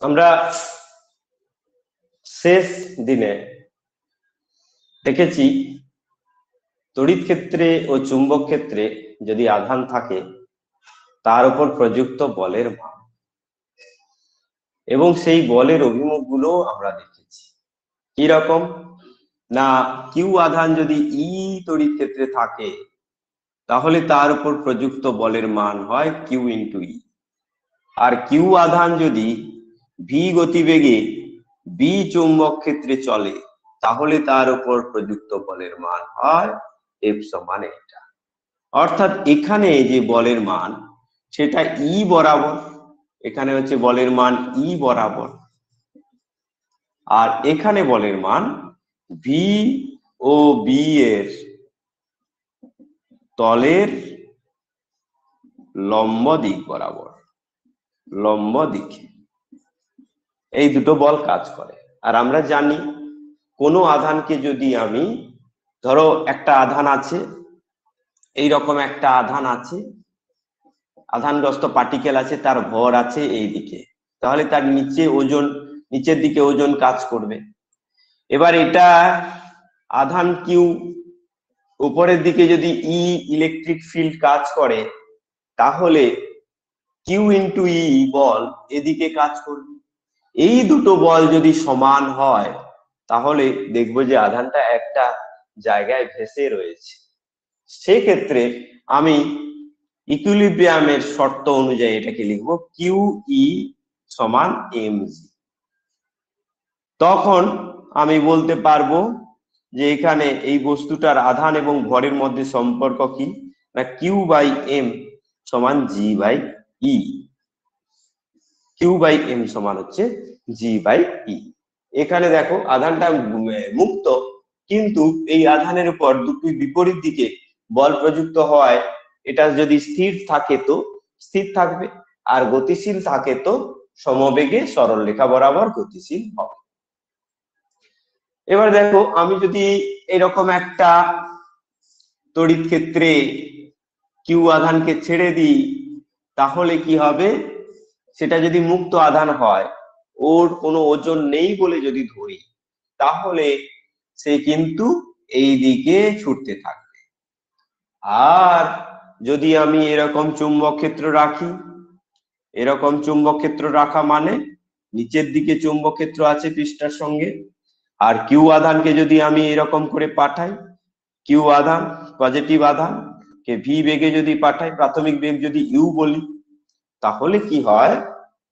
আমরা শেষ দিনে দেখেছি তড়িৎ ক্ষেত্রে ও চুম্বক ক্ষেত্রে যদি আধান থাকে তার উপর প্রযুক্ত বলের মান এবং সেই বলের অভিমুখগুলো আমরা দেখেছি। কি রকম না, কিউ আধান যদি ই তড়িৎ ক্ষেত্রে থাকে তাহলে তার উপর প্রযুক্ত বলের মান হয় কিউ ইন্টু ই, আর কিউ আধান যদি ভি গতিবেগে বি চুম্বক ক্ষেত্রে চলে তাহলে তার উপর প্রযুক্ত বলের মান হয় এফ সমান এটা। অর্থাৎ এখানে যে বলের মান সেটা ই বরাবর, এখানে হচ্ছে বলের মান ই বরাবর, আর এখানে বলের মান ভি ও বি এর তলের লম্ব দিক বরাবর, লম্ব দিকে এই দুটো বল কাজ করে। আর আমরা জানি কোনো আধানকে যদি আমি, ধরো একটা আধান আছে, এই রকম একটা আধান আছে, আধানগ্রস্ত পার্টিকেল আছে, তার ভর আছে এই দিকে, তাহলে তার নিচে ওজন, নিচের দিকে ওজন কাজ করবে। এবার এটা আধান কিউ, উপরের দিকে যদি ই ইলেকট্রিক ফিল্ড কাজ করে তাহলে কিউ ইন্টু ই বল এদিকে কাজ করবে। এই দুটো বল যদি সমান হয় তাহলে দেখবো যে আধানটা একটা জায়গায় ভেসে রয়েছে। সেক্ষেত্রে আমি ইকুইলিব্রিয়ামের শর্ত অনুযায়ী এটাকে লিখবো কিউ ই সমান এম জি। তখন আমি বলতে পারবো যে এখানে এই বস্তুটার আধান এবং ভরের মধ্যে সম্পর্ক কি না, কিউ বাই এম সমান g by E. Q by m সমান হচ্ছে জি বাই ই। এখানে দেখো আধানটা মুক্ত, কিন্তু এই আধানের উপর দুটি বিপরীত দিকে বল প্রযুক্ত হয়। এটা যদি স্থির থাকে তো স্থির থাকবে, আর গতিশীল থাকে তো সমবেগে সরলরেখা বরাবর গতিশীল হবে। এবার দেখো আমি যদি এরকম একটা তড়িৎ ক্ষেত্রে কিউ আধানকে ছেড়ে দিই তাহলে কি হবে, সেটা যদি মুক্ত আধান হয়, ওর কোনো ওজন নেই বলে যদি ধরি, তাহলে সে কিন্তু এই দিকে ছুটতে থাকবে। আর যদি আমি এরকম চুম্বক ক্ষেত্র রাখি, এরকম চুম্বক ক্ষেত্র রাখা মানে নিচের দিকে চুম্বক ক্ষেত্র আছে পৃষ্ঠের সঙ্গে, আর কিউ আধানকে যদি আমি এরকম করে পাঠাই, কিউ আধান পজিটিভ আধান কে ভি বেগে যদি পাঠাই, প্রাথমিক বেগ যদি ইউ বলি, তাহলে কি হয়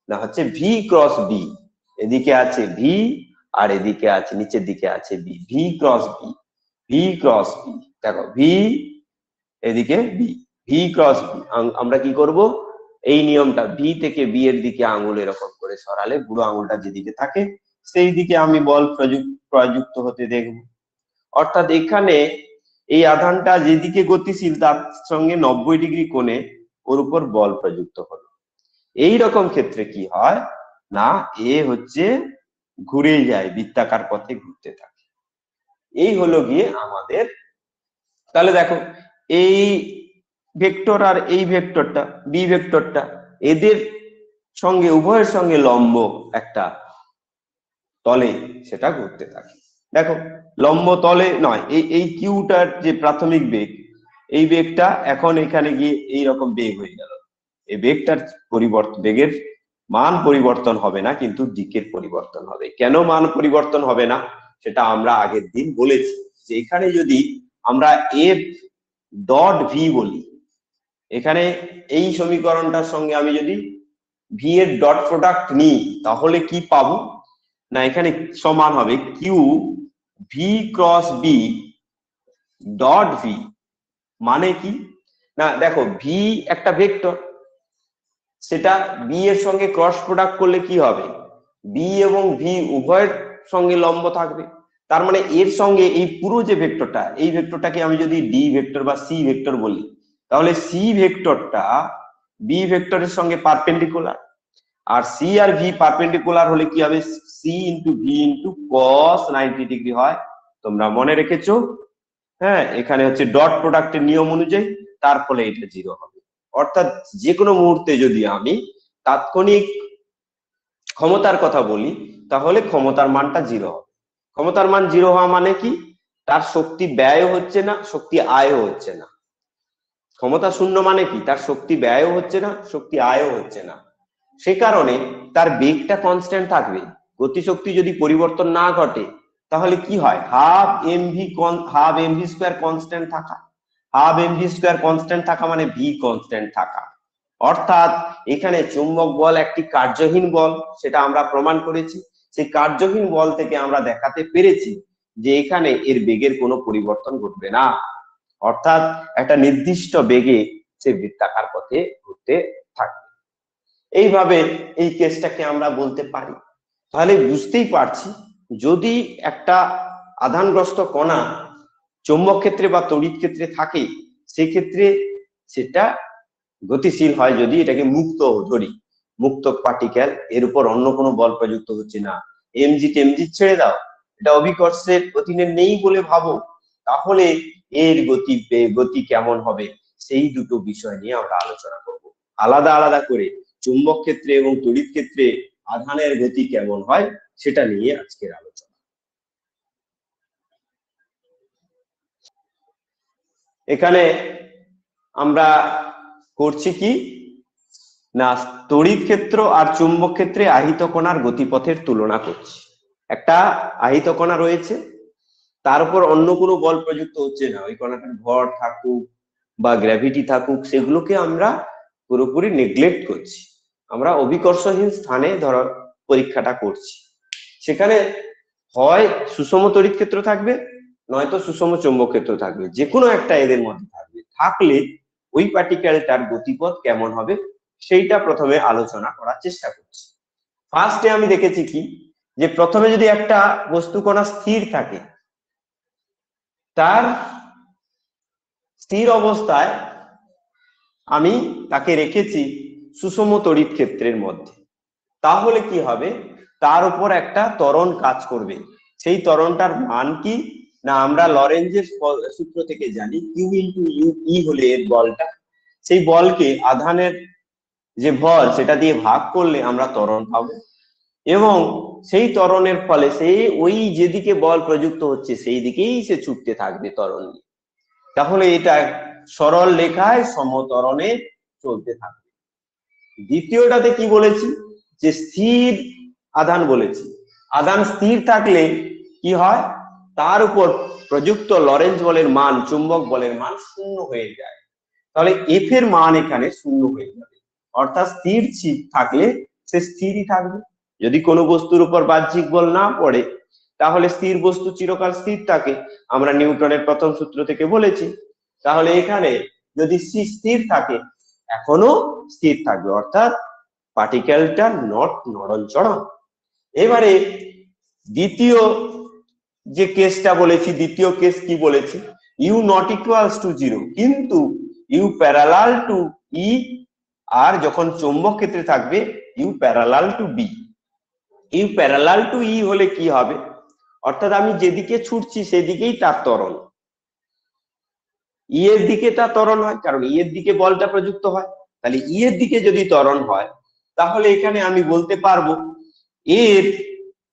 না হচ্ছে ভি ক্রস বি, এদিকে আছে ভি আর এদিকে আছে নিচের দিকে আছে B, V cross B, V cross B, দেখো ভি এদিকে বি, ভি ক্রস বি। আমরা কি করব, এই নিয়মটা ভি থেকে বি এর দিকে আঙুল এরকম করে সরালে বুড়ো আঙুলটা যেদিকে থাকে সেই দিকে আমি বল প্রযুক্ত হতে দেখব। অর্থাৎ এখানে এই আধানটা যেদিকে গতিশীল তার সঙ্গে 90 ডিগ্রি কোণে ওর উপর বল প্রযুক্ত হলো। এই রকম ক্ষেত্রে কি হয় না, এ হচ্ছে ঘুরে যায়, বৃত্তাকার পথে ঘুরতে থাকে। এই হলো গিয়ে আমাদের, তাহলে দেখো এই ভেক্টর আর এই ভেক্টরটা বি ভেক্টরটা, এদের সঙ্গে উভয়ের সঙ্গে লম্ব একটা তলে সেটা ঘুরতে থাকে। দেখো লম্ব তলে নয়, এই কিউটার যে প্রাথমিক বেগ, এই বেগটা এখন এখানে গিয়ে এইরকম বেগ হয়ে গেল। এই বেগটার পরিবর্তন, বেগের মান পরিবর্তন হবে না, কিন্তু দিকের পরিবর্তন হবে। কেন মান পরিবর্তন হবে না সেটা আমরা আগের দিন বলেছি, যে এখানে যদি আমরা এফ ডট ভি বলি, এখানে এই সমীকরণটার সঙ্গে আমি যদি ভি এর ডট প্রোডাক্ট নিই তাহলে কি পাবো না, এখানে সমান হবে Q V cross B dot V. মানে কি না, দেখো ভি একটা ভেক্টর, সেটা বি এর সঙ্গে ক্রস প্রোডাক্ট করলে কি হবে, বি এবং ভি উভয়ের সঙ্গে লম্ব থাকবে। তার মানে এর সঙ্গে এই পুরো যে ভেক্টরটা, এই ভেক্টরটাকে আমি যদি ডি ভেক্টর বা সি ভেক্টর বলি, তাহলে সি ভেক্টরটা বি ভেক্টরের সঙ্গে পারপেন্ডিকুলার, আর সি আর ভি পারপেন্ডিকুলার হলে কি হবে, C into V into cos 90 degree হয়। তোমরা মনে রেখেছো? হ্যাঁ, এখানে হচ্ছে ডট প্রোডাক্টের নিয়ম অনুযায়ী, তার ফলে এটা 0 হবে। অর্থাৎ যে কোনো মুহূর্তে যদি আমি তাৎক্ষণিক ক্ষমতার কথা বলি, তাহলে ক্ষমতার মানটা 0 হবে। ক্ষমতার মান 0 হওয়া মানে কি? তার শক্তি ব্যয় হচ্ছে না, শক্তি আয়ও হচ্ছে না। ক্ষমতা শূন্য মানে কি? তার শক্তি ব্যয়ও হচ্ছে না, শক্তি আয়ও হচ্ছে না। সে কারণে তার বেগটা কনস্ট্যান্ট থাকবে। গতিশক্তি যদি পরিবর্তন না ঘটে তাহলে কি হয়? হাফ এমভি স্কোয়ার কনস্ট্যান্ট থাকা। হাফ এমভি স্কোয়ার কনস্ট্যান্ট থাকা মানে ভি কনস্ট্যান্ট থাকা। অর্থাৎ এখানে চুম্বক বল একটি কার্যহীন বল, সেটা আমরা প্রমাণ করেছি। সেই কার্যহীন বল থেকে আমরা দেখাতে পেরেছি যে এখানে এর বেগের কোনো পরিবর্তন ঘটবে না, অর্থাৎ একটা নির্দিষ্ট বেগে সে বৃত্তাকার পথে ঘুরতে থাকবে। এইভাবে এই কেসটাকে আমরা বলতে পারি। তাহলে বুঝতেই পারছি, যদি একটা আধানগ্রস্ত কণা চৌম্বক ক্ষেত্রে বা তড়িৎ ক্ষেত্রে থাকে, সেক্ষেত্রে সেটা গতিশীল হয় যদি এটাকে মুক্ত ধরি, মুক্ত পার্টিকেল, এর উপর অন্য কোনো বল প্রযুক্ত হচ্ছে না। এমজি টেমজি ছেড়ে দাও, এটা অভিকর্ষের অধীনে নেই বলে ভাবো, তাহলে এর গতি কেমন হবে, সেই দুটো বিষয় নিয়ে আমরা আলোচনা করব আলাদা আলাদা করে। চুম্বক ক্ষেত্রে এবং তড়িৎ ক্ষেত্রে আধানের গতি কেমন হয় সেটা নিয়ে আজকের আলোচনা। এখানে আমরা করছি কি না, তড়িৎ ক্ষেত্র আর চুম্বক ক্ষেত্রে আহিত কণার গতিপথের তুলনা করছি। একটা আহিত কণা রয়েছে, তার উপর অন্য কোনো বল প্রযুক্ত হচ্ছে না, ওই কণাটার ভর থাকুক বা গ্র্যাভিটি থাকুক, সেগুলোকে আমরা পুরোপুরি নেগলেক্ট করছি। আমরা অভিকর্ষহীন স্থানে ধরো পরীক্ষাটা করছি, সেখানে হয় সুষম তড়িৎ ক্ষেত্র থাকবে, নয়তো সুষম চৌম্বক ক্ষেত্র থাকবে, যে কোনো একটা এদের মধ্যে থাকবে। থাকলে ওই পার্টিকেলটার গতিপথ কেমন হবে সেইটা প্রথমে আলোচনা করার চেষ্টা করছি। ফার্স্টে আমি দেখেছি কি, যে প্রথমে যদি একটা বস্তু কণা স্থির থাকে, তার স্থির অবস্থায় আমি তাকে রেখেছি সুষম তড়িৎ ক্ষেত্রের মধ্যে, তাহলে কি হবে? তার উপর একটা ত্বরণ কাজ করবে। সেই ত্বরণটার মান কি না, আমরা লরেঞ্জের সূত্র থেকে জানি কিউ ইন্টু ইউ, ই হলে এর বলটা, সেই বলকে আধানের যে ভর সেটা দিয়ে ভাগ করলে আমরা ত্বরণ পাবো, এবং সেই ত্বরণের ফলে সে ওই যেদিকে বল প্রযুক্ত হচ্ছে সেই দিকেই সে ছুটতে থাকবে ত্বরণ নিয়ে। তাহলে এটা সরল রেখায় সমত্বরণে চলতে থাকবে। দ্বিতীয়টাতে কি বলেছি, যে স্থির আধান বলেছি। আধান স্থির থাকলে কি হয়? তার উপর প্রযুক্ত লরেঞ্জ বলের মান, চুম্বক বলের মান 0 হয়ে যায়। তাহলে এফ এর মান এখানে 0 হয়ে যাবে, অর্থাৎ স্থির থাকলে সে স্থিরই থাকবে। যদি কোনো বস্তুর উপর বাহ্যিক বল না পড়ে তাহলে স্থির বস্তু চিরকাল স্থির থাকে, আমরা নিউটনের প্রথম সূত্র থেকে বলেছি। তাহলে এখানে যদি সি স্থির থাকে, এখনো স্থির থাকবে, অর্থাৎ পার্টিকেলটা নট নড়নচড়ন। এবারে দ্বিতীয় যে কেসটা বলেছি, দ্বিতীয় কেস কি বলেছি, ইউ নট ইকুয়ালস টু 0 কিন্তু ইউ প্যারালাল টু ই, আর যখন চৌম্বক ক্ষেত্রে থাকবে u parallel to B. U parallel to E হলে কি হবে? অর্থাৎ আমি যেদিকে ছুটছি সেদিকেই তার ত্বরণ, ই এর দিকে তার ত্বরণ হয়, কারণ ই এর দিকে বলটা প্রযুক্ত হয়। তাহলে ই এর দিকে যদি ত্বরণ হয়, তাহলে এখানে আমি বলতে পারবো এর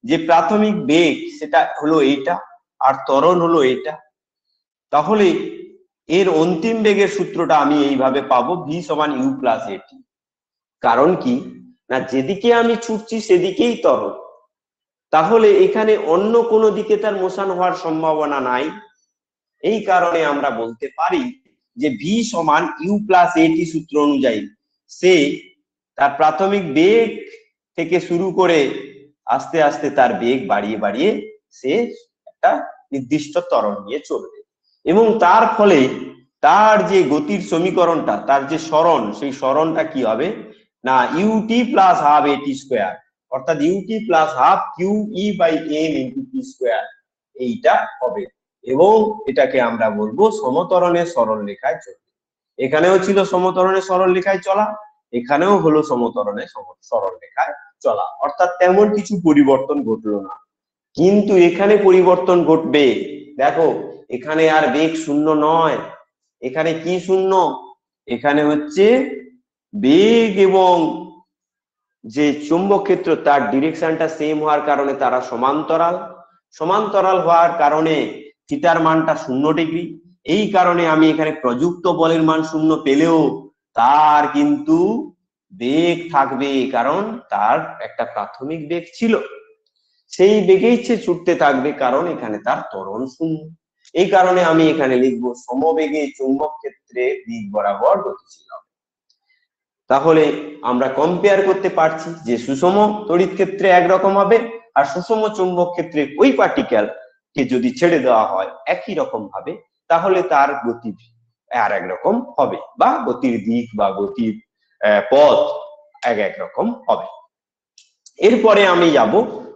যে প্রাথমিক বেগ সেটা হলো এইটা, আর ত্বরণ হলো এটা। তাহলে এর অন্তিম বেগের সূত্রটা আমি এইভাবে পাবো, ভি সমান ইউ প্লাস এটি। কারণ কি না, যেদিকে আমি ছুটছি সেদিকেই ত্বরণ, তাহলে এখানে অন্য কোনো দিকে তার মোশন হওয়ার সম্ভাবনা নাই। এই কারণে আমরা বলতে পারি যে ভি সমান ইউ প্লাস এটি সূত্র অনুযায়ী সে তার প্রাথমিক বেগ থেকে শুরু করে আস্তে আস্তে তার বেগ বাড়িয়ে বাড়িয়ে সে একটা নির্দিষ্ট ত্বরণ নিয়ে চলবে, এবং তার ফলে তার যে গতির সমীকরণটা, তার যে সরণ, সেই সরণটা কি হবে না, u t plus half a t square, অর্থাৎ u t plus half Q E by M into T square, এইটা হবে। এবং এটাকে আমরা বলবো সমত্বরণের সরল রেখায় চলবে। এখানেও ছিল সমত্বরণের সরল রেখায় চলা, এখানেও হলো সমত্বরণের সরল রেখায় চলা, অর্থাৎ তেমন কিছু পরিবর্তন ঘটলো না। কিন্তু এখানে পরিবর্তন ঘটবে, দেখো এখানে আর বেগ 0 নয়, এখানে কি 0? এখানে হচ্ছে বেগ এবং যে চুম্বক ক্ষেত্র তার ডিরেকশনটা সেম হওয়ার কারণে তারা সমান্তরাল, সমান্তরাল হওয়ার কারণে থিটার মানটা 0 ডিগ্রি। এই কারণে আমি এখানে প্রযুক্ত বলের মান 0 পেলেও তার কিন্তু বেগ থাকবে, কারণ তার একটা প্রাথমিক বেগ ছিল, সেই বেগেই সে ছুটতে থাকবে, কারণ এখানে তার ত্বরণ 0। এই কারণে আমি এখানে লিখবো সমবেগে চুম্বক ক্ষেত্রে দিক বরাবর গতিশীল হবে। তাহলে আমরা কম্পেয়ার করতে পারছি যে সুষম তড়িৎ ক্ষেত্রে একরকম হবে, আর সুষম চুম্বক ক্ষেত্রে ওই পার্টিকেল কে যদি ছেড়ে দেওয়া হয় একই রকম ভাবে, তাহলে তার গতি আর একরকম হবে, বা গতির দিক বা গতির পথ এক রকম হবে। এরপরে আমি যাব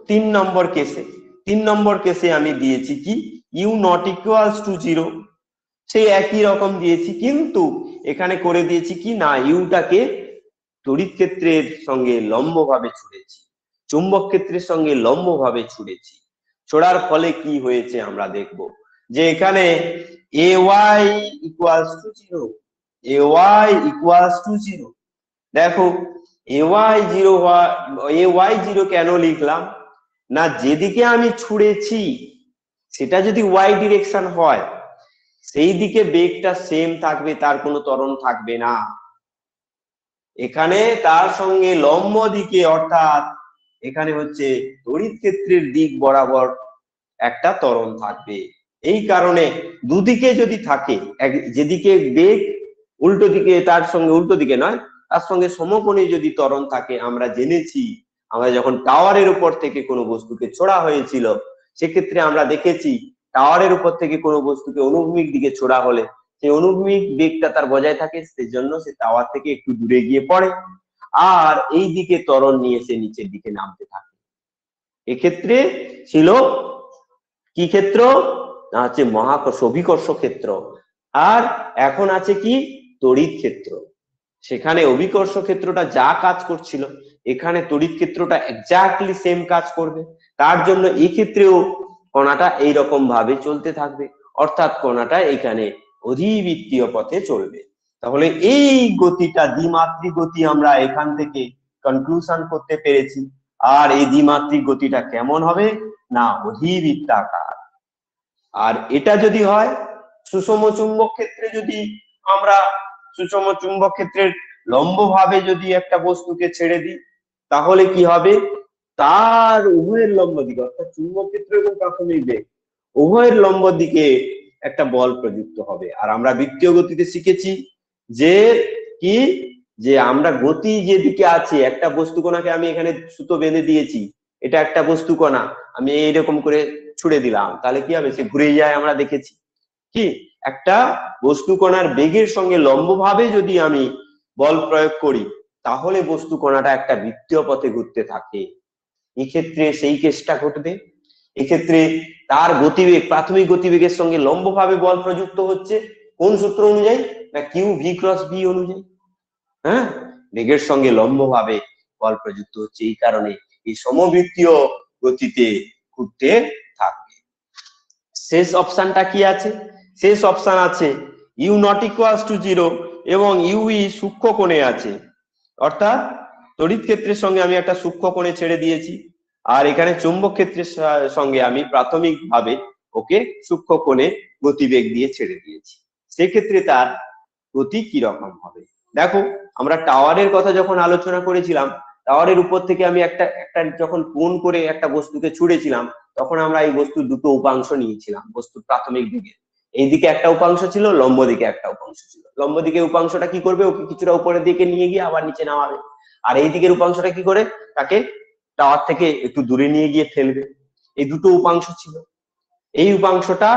3 নম্বর কেসে। 3 নম্বর কেসে আমি দিয়েছি কি ইউ নট ইকুয়ালস টু 0, সেই একই রকম দিয়েছি, কিন্তু এখানে করে দিয়েছি কি না ইউটাকে তড়িৎ ক্ষেত্রের সঙ্গে লম্বভাবে ছুড়েছি, চুম্বক ক্ষেত্রের সঙ্গে লম্বভাবে ছুড়েছি। ছোড়ার ফলে কি হয়েছে আমরা দেখব যে এখানে ay equals to 0, ay equals to 0। দেখো ay 0 কেন লিখলাম না, যেদিকে আমি ছুড়েছি সেটা যদি y ডিরেকশন হয় সেই দিকে বেগটা সেম থাকবে, তার কোনো ত্বরণ থাকবে না। এখানে তার সঙ্গে লম্ব দিকে, অর্থাৎ এখানে হচ্ছে তড়িৎ ক্ষেত্রের দিক বরাবর একটা ত্বরণ থাকবে। এই কারণে দুদিকে যদি থাকে, যেদিকে বেগ উল্টো দিকে, তার সঙ্গে উল্টো দিকে নয়, তার সঙ্গে সমকোণে যদি ত্বরণ থাকে, আমরা জেনেছি আমরা যখন টাওয়ারের উপর থেকে কোনো বস্তুকে ছোড়া হয়েছিল সেক্ষেত্রে আমরা দেখেছি টাওয়ারের উপর থেকে কোনো বস্তুকে অনুভূমিক দিকে ছোড়া হলে সেই অনুভূমিক বেগটা তার বজায় থাকে, সেজন্য সে টাওয়ার থেকে একটু দূরে গিয়ে পড়ে, আর এই দিকে ত্বরণ নিয়ে সে নিচের দিকে নামতে থাকে। এক্ষেত্রে ছিল কি ক্ষেত্র না, হচ্ছে মহাকর্ষ অভিকর্ষ ক্ষেত্র। আর এখন আছে কি তড়িৎ ক্ষেত্র। সেখানে অভিকর্ষ ক্ষেত্রটা যা কাজ করছিল এখানে তড়িৎ ক্ষেত্রটা এক্স্যাক্টলি সেম কাজ করবে। তার জন্য এই ক্ষেত্রেও কণাটা এইরকম ভাবে চলতে থাকবে, অর্থাৎ কণাটা এখানে অধিবৃত্তীয় পথে চলবে। তাহলে এই গতিটা দ্বিমাত্রিক গতি আমরা এখান থেকে কনক্লুশন করতে পেরেছি। আর এই দ্বিমাত্রিক গতিটা কেমন হবে না অধিবৃত্তাকার। আর এটা যদি হয় সুষম চুম্বক ক্ষেত্রে, যদি আমরা সুষম চুম্বক ক্ষেত্রের লম্বভাবে যদি একটা বস্তুকে ছেড়ে দিই তাহলে কি হবে, তার উভয়ের লম্ব দিকে, অর্থাৎ চুম্বক ক্ষেত্র এবং প্রাথমিক বেগ উভয়ের লম্ব দিকে একটা বল প্রযুক্ত হবে। আর আমরা বৃত্তীয় গতিতে শিখেছি যে কি, যে আমরা গতি যেদিকে আছে, একটা বস্তু কণাকে আমি এখানে সুতো বেঁধে দিয়েছি, এটা একটা বস্তু কণা, আমি এইরকম করে ছুড়ে দিলাম, তাহলে কি হবে, সে ঘুরে যায়। আমরা দেখেছি কি একটা বস্তু কণার বেগের সঙ্গে লম্বভাবে যদি আমি বল প্রয়োগ করি তাহলে বস্তু কণাটা একটা বৃত্তীয় পথে ঘুরতে থাকে। এক্ষেত্রে সেই কেসটা ঘটবে। এক্ষেত্রে তার গতিবেগ প্রাথমিক গতিবেগের সঙ্গে লম্বভাবে বল প্রযুক্ত হচ্ছে কোন সূত্র অনুযায়ী না কিউ ভি ক্রস বি অনুযায়ী। হ্যাঁ, বেগের সঙ্গে লম্বভাবে বল প্রযুক্ত হচ্ছে, এই কারণে এই সমবৃত্তীয় গতিতে ঘুরতে থাকবে। শেষ অপশনটা কি আছে, শেষ অপশন আছে ইউ নট ইকুয়ালস টু 0 এবং ইউই সূক্ষ্ম কোণে আছে, অর্থাৎ তড়িৎ ক্ষেত্রের সঙ্গে আমি একটা সূক্ষ্ম কোণে ছেড়ে দিয়েছি, আর এখানে চুম্বক ক্ষেত্রের সঙ্গে আমি প্রাথমিকভাবে ওকে সূক্ষ্ম কোণে গতিবেগ দিয়ে ছেড়ে দিয়েছি। সেক্ষেত্রে তার গতি কি রকম হবে দেখো, আমরা টাওয়ারের কথা যখন আলোচনা করেছিলাম, টাওয়ারের উপর থেকে আমি একটা যখন কোণ করে একটা বস্তুকে ছুড়েছিলাম, তখন আমরা এই বস্তুর দুটো উপাংশ নিয়েছিলাম। বস্তুর প্রাথমিক দিকে এইদিকে একটা উপাংশ ছিল, লম্ব দিকে একটা উপাংশ ছিল। লম্ব দিকে উপাংশটা কি করবে, ওকে কিছুটা উপরের দিকে নিয়ে গিয়ে আবার নিচে নামাবে, আর এই দিকের উপাংশটা কি করে, তাকে টাওয়ার থেকে একটু দূরে নিয়ে গিয়ে ফেলবে। এই দুটো উপাংশ ছিল, এই উপাংশটা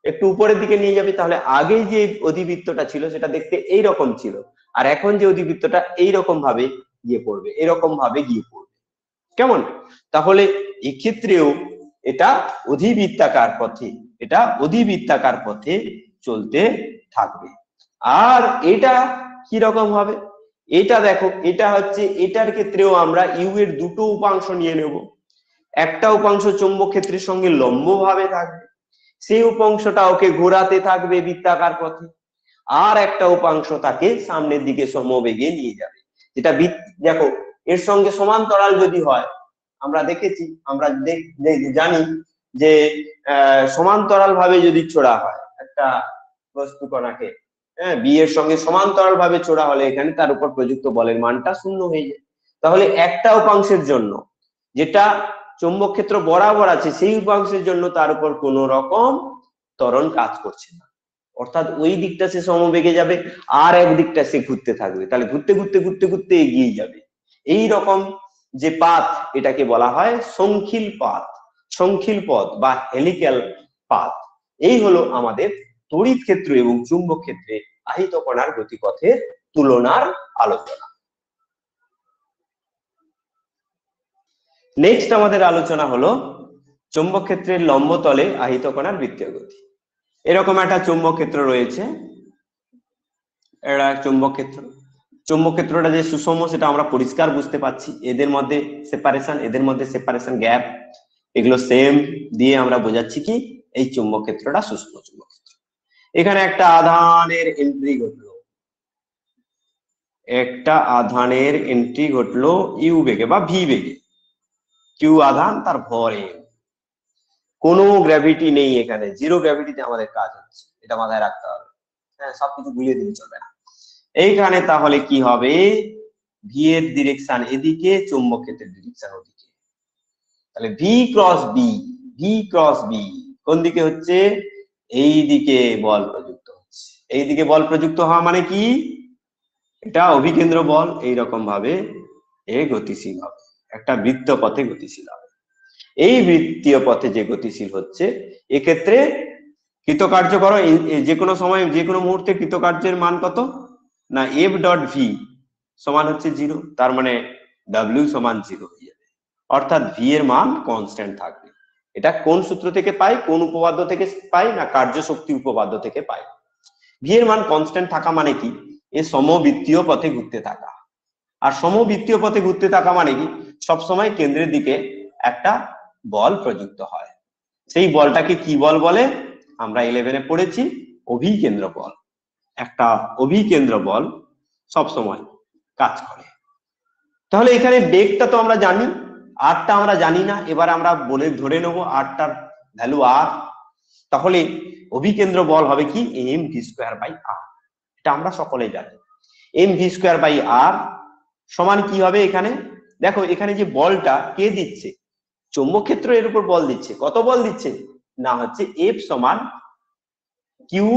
একটু উপরের দিকে নিয়ে যাবে, তাহলে আগে যে অধিবৃত্তটা ছিল সেটা দেখতে এইরকম ছিল, আর এখন যে অধিবৃত্তটা এইরকম ভাবে গিয়ে পড়বে, এরকম ভাবে গিয়ে পড়বে। কেমন, তাহলে এক্ষেত্রেও এটা অধিবৃত্তাকার পথে, এটা অধিবৃত্তাকার পথে চলতে থাকবে। আর এটা কি রকম হবে, এটা দেখো, এটা হচ্ছে এটার ক্ষেত্রেও আমরা ইউ এর দুটো উপাংশ নিয়ে নেব। একটা উপাংশ চৌম্বক ক্ষেত্রের সঙ্গে লম্বভাবে থাকবে, সেই উপাংশটা ওকে ঘোরাতে থাকবে বৃত্তাকার পথে, আর একটা উপাংশ তাকে সামনের দিকে সমবেগে নিয়ে যাবে। যেটা দেখো এর সঙ্গে সমান্তরাল যদি হয়, আমরা দেখেছি, আমরা জানি যে সমান্তরাল ভাবে যদি ছোড়া হয় একটা বস্তু কণাকে, হ্যাঁ, বি এর সঙ্গে সমান্তরাল ভাবে ছোড়া হলে এখানে তার উপর প্রযুক্ত বলের মানটা শূন্য হয়ে যায়। তাহলে একটা উপাংশের জন্য যেটা চৌম্বক ক্ষেত্র বরাবর আছে সেই উপাংশের জন্য তার উপর কোন রকম ত্বরণ কাজ করছে না, অর্থাৎ ওই দিকটা সে সমবেগে যাবে, আর এক দিকটা সে ঘুরতে থাকবে, তাহলে ঘুরতে ঘুরতে ঘুরতে ঘুরতে এগিয়ে যাবে। এই রকম যে পাথ, এটাকে বলা হয় সংখিল পাথ, সংখিল পথ বা হেলিক্যাল পাথ। এই হলো আমাদের তড়িৎ ক্ষেত্র এবং চুম্বক ক্ষেত্রে আহিত কণার গতিপথের তুলনার আলোচনা। নেক্সট আমাদের আলোচনা হলো চৌম্বক ক্ষেত্রের লম্ব তলে আহিত কণার বৃত্তীয় গতি। এরকম একটা চৌম্বক ক্ষেত্র রয়েছে, এটা চৌম্বক ক্ষেত্র। চৌম্বক ক্ষেত্রটা যে সুষম সেটা আমরা পরিষ্কার বুঝতে পারছি, এদের মধ্যে সেপারেশন গ্যাপ এগুলো সেম দিয়ে আমরা বোঝাচ্ছি কি এই চৌম্বক ক্ষেত্রটা সুষম চৌম্বক ক্ষেত্র। এখানে একটা আধানের এন্ট্রি ঘটলো ইউ বেগে বা ভি বেগে, কিউ আধান, তার ভর এম, কোনো গ্র্যাভিটি নেই এখানে, জিরো গ্র্যাভিটিতে আমাদের কাজ হচ্ছে, এটা মাথায় রাখতে হবে। হ্যাঁ, সবকিছু গুলিয়ে দিলে চলবে না। এইখানে তাহলে কি হবে, ভি এর ডিরেকশন এদিকে, চৌম্বক ক্ষেত্রের ডিরেকশন ওদিকে, তাহলে ভি ক্রস বি কোন দিকে হচ্ছে, এই দিকে বল প্রযুক্ত হচ্ছে। এই দিকে বল প্রযুক্ত হওয়া মানে কি, এটা অভিকেন্দ্র বল এইরকম ভাবে এ গতিশীল হবে, একটা বৃত্ত পথে গতিশীল হবে। এই বৃত্তীয় পথে যে গতিশীল হচ্ছে, এক্ষেত্রে কৃতকার্য করো, যে কোনো সময় যে কোনো মুহূর্তে কৃতকার্যের মান কত না এফ ডট ভি সমান হচ্ছে 0, তার মানে ডব্লিউ সমান 0 হয়ে যাবে, অর্থাৎ ভি এর মান কনস্ট্যান্ট থাকবে। এটা কোন সূত্র থেকে পাই, কোন উপপাদ্য থেকে পাই না কার্য শক্তি উপপাদ্য থেকে পাই। ভি এর মান কনস্ট্যান্ট থাকা মানে কি, এ সমবৃত্তীয় পথে ঘুরতে থাকা, আর সমবৃত্তীয় পথে ঘুরতে থাকা মানে কি সবসময় কেন্দ্রের দিকে একটা বল প্রযুক্ত হয়। সেই বলটাকে কি বল বলে, আমরা 11-এ পড়েছি অভিকেন্দ্র বল। একটা অভিকেন্দ্র বল সবসময় কাজ করে। তাহলে এখানে বেগটা তো আমরা জানি, আরটা আমরা জানি না, এবার আমরা বলে ধরে নেবো আরটার ভ্যালু আর, তাহলে অভিকেন্দ্র বল হবে কি এম ভি স্কোয়ার বাই আর, এটা আমরা সকলে জানি। এম ভি স্কোয়ার বাই আর সমান কি হবে, এখানে দেখো এখানে যে বলটা কে দিচ্ছে, চৌম্বক ক্ষেত্র এর উপর বল দিচ্ছে, কত বল দিচ্ছে না হচ্ছে এফ সমান Q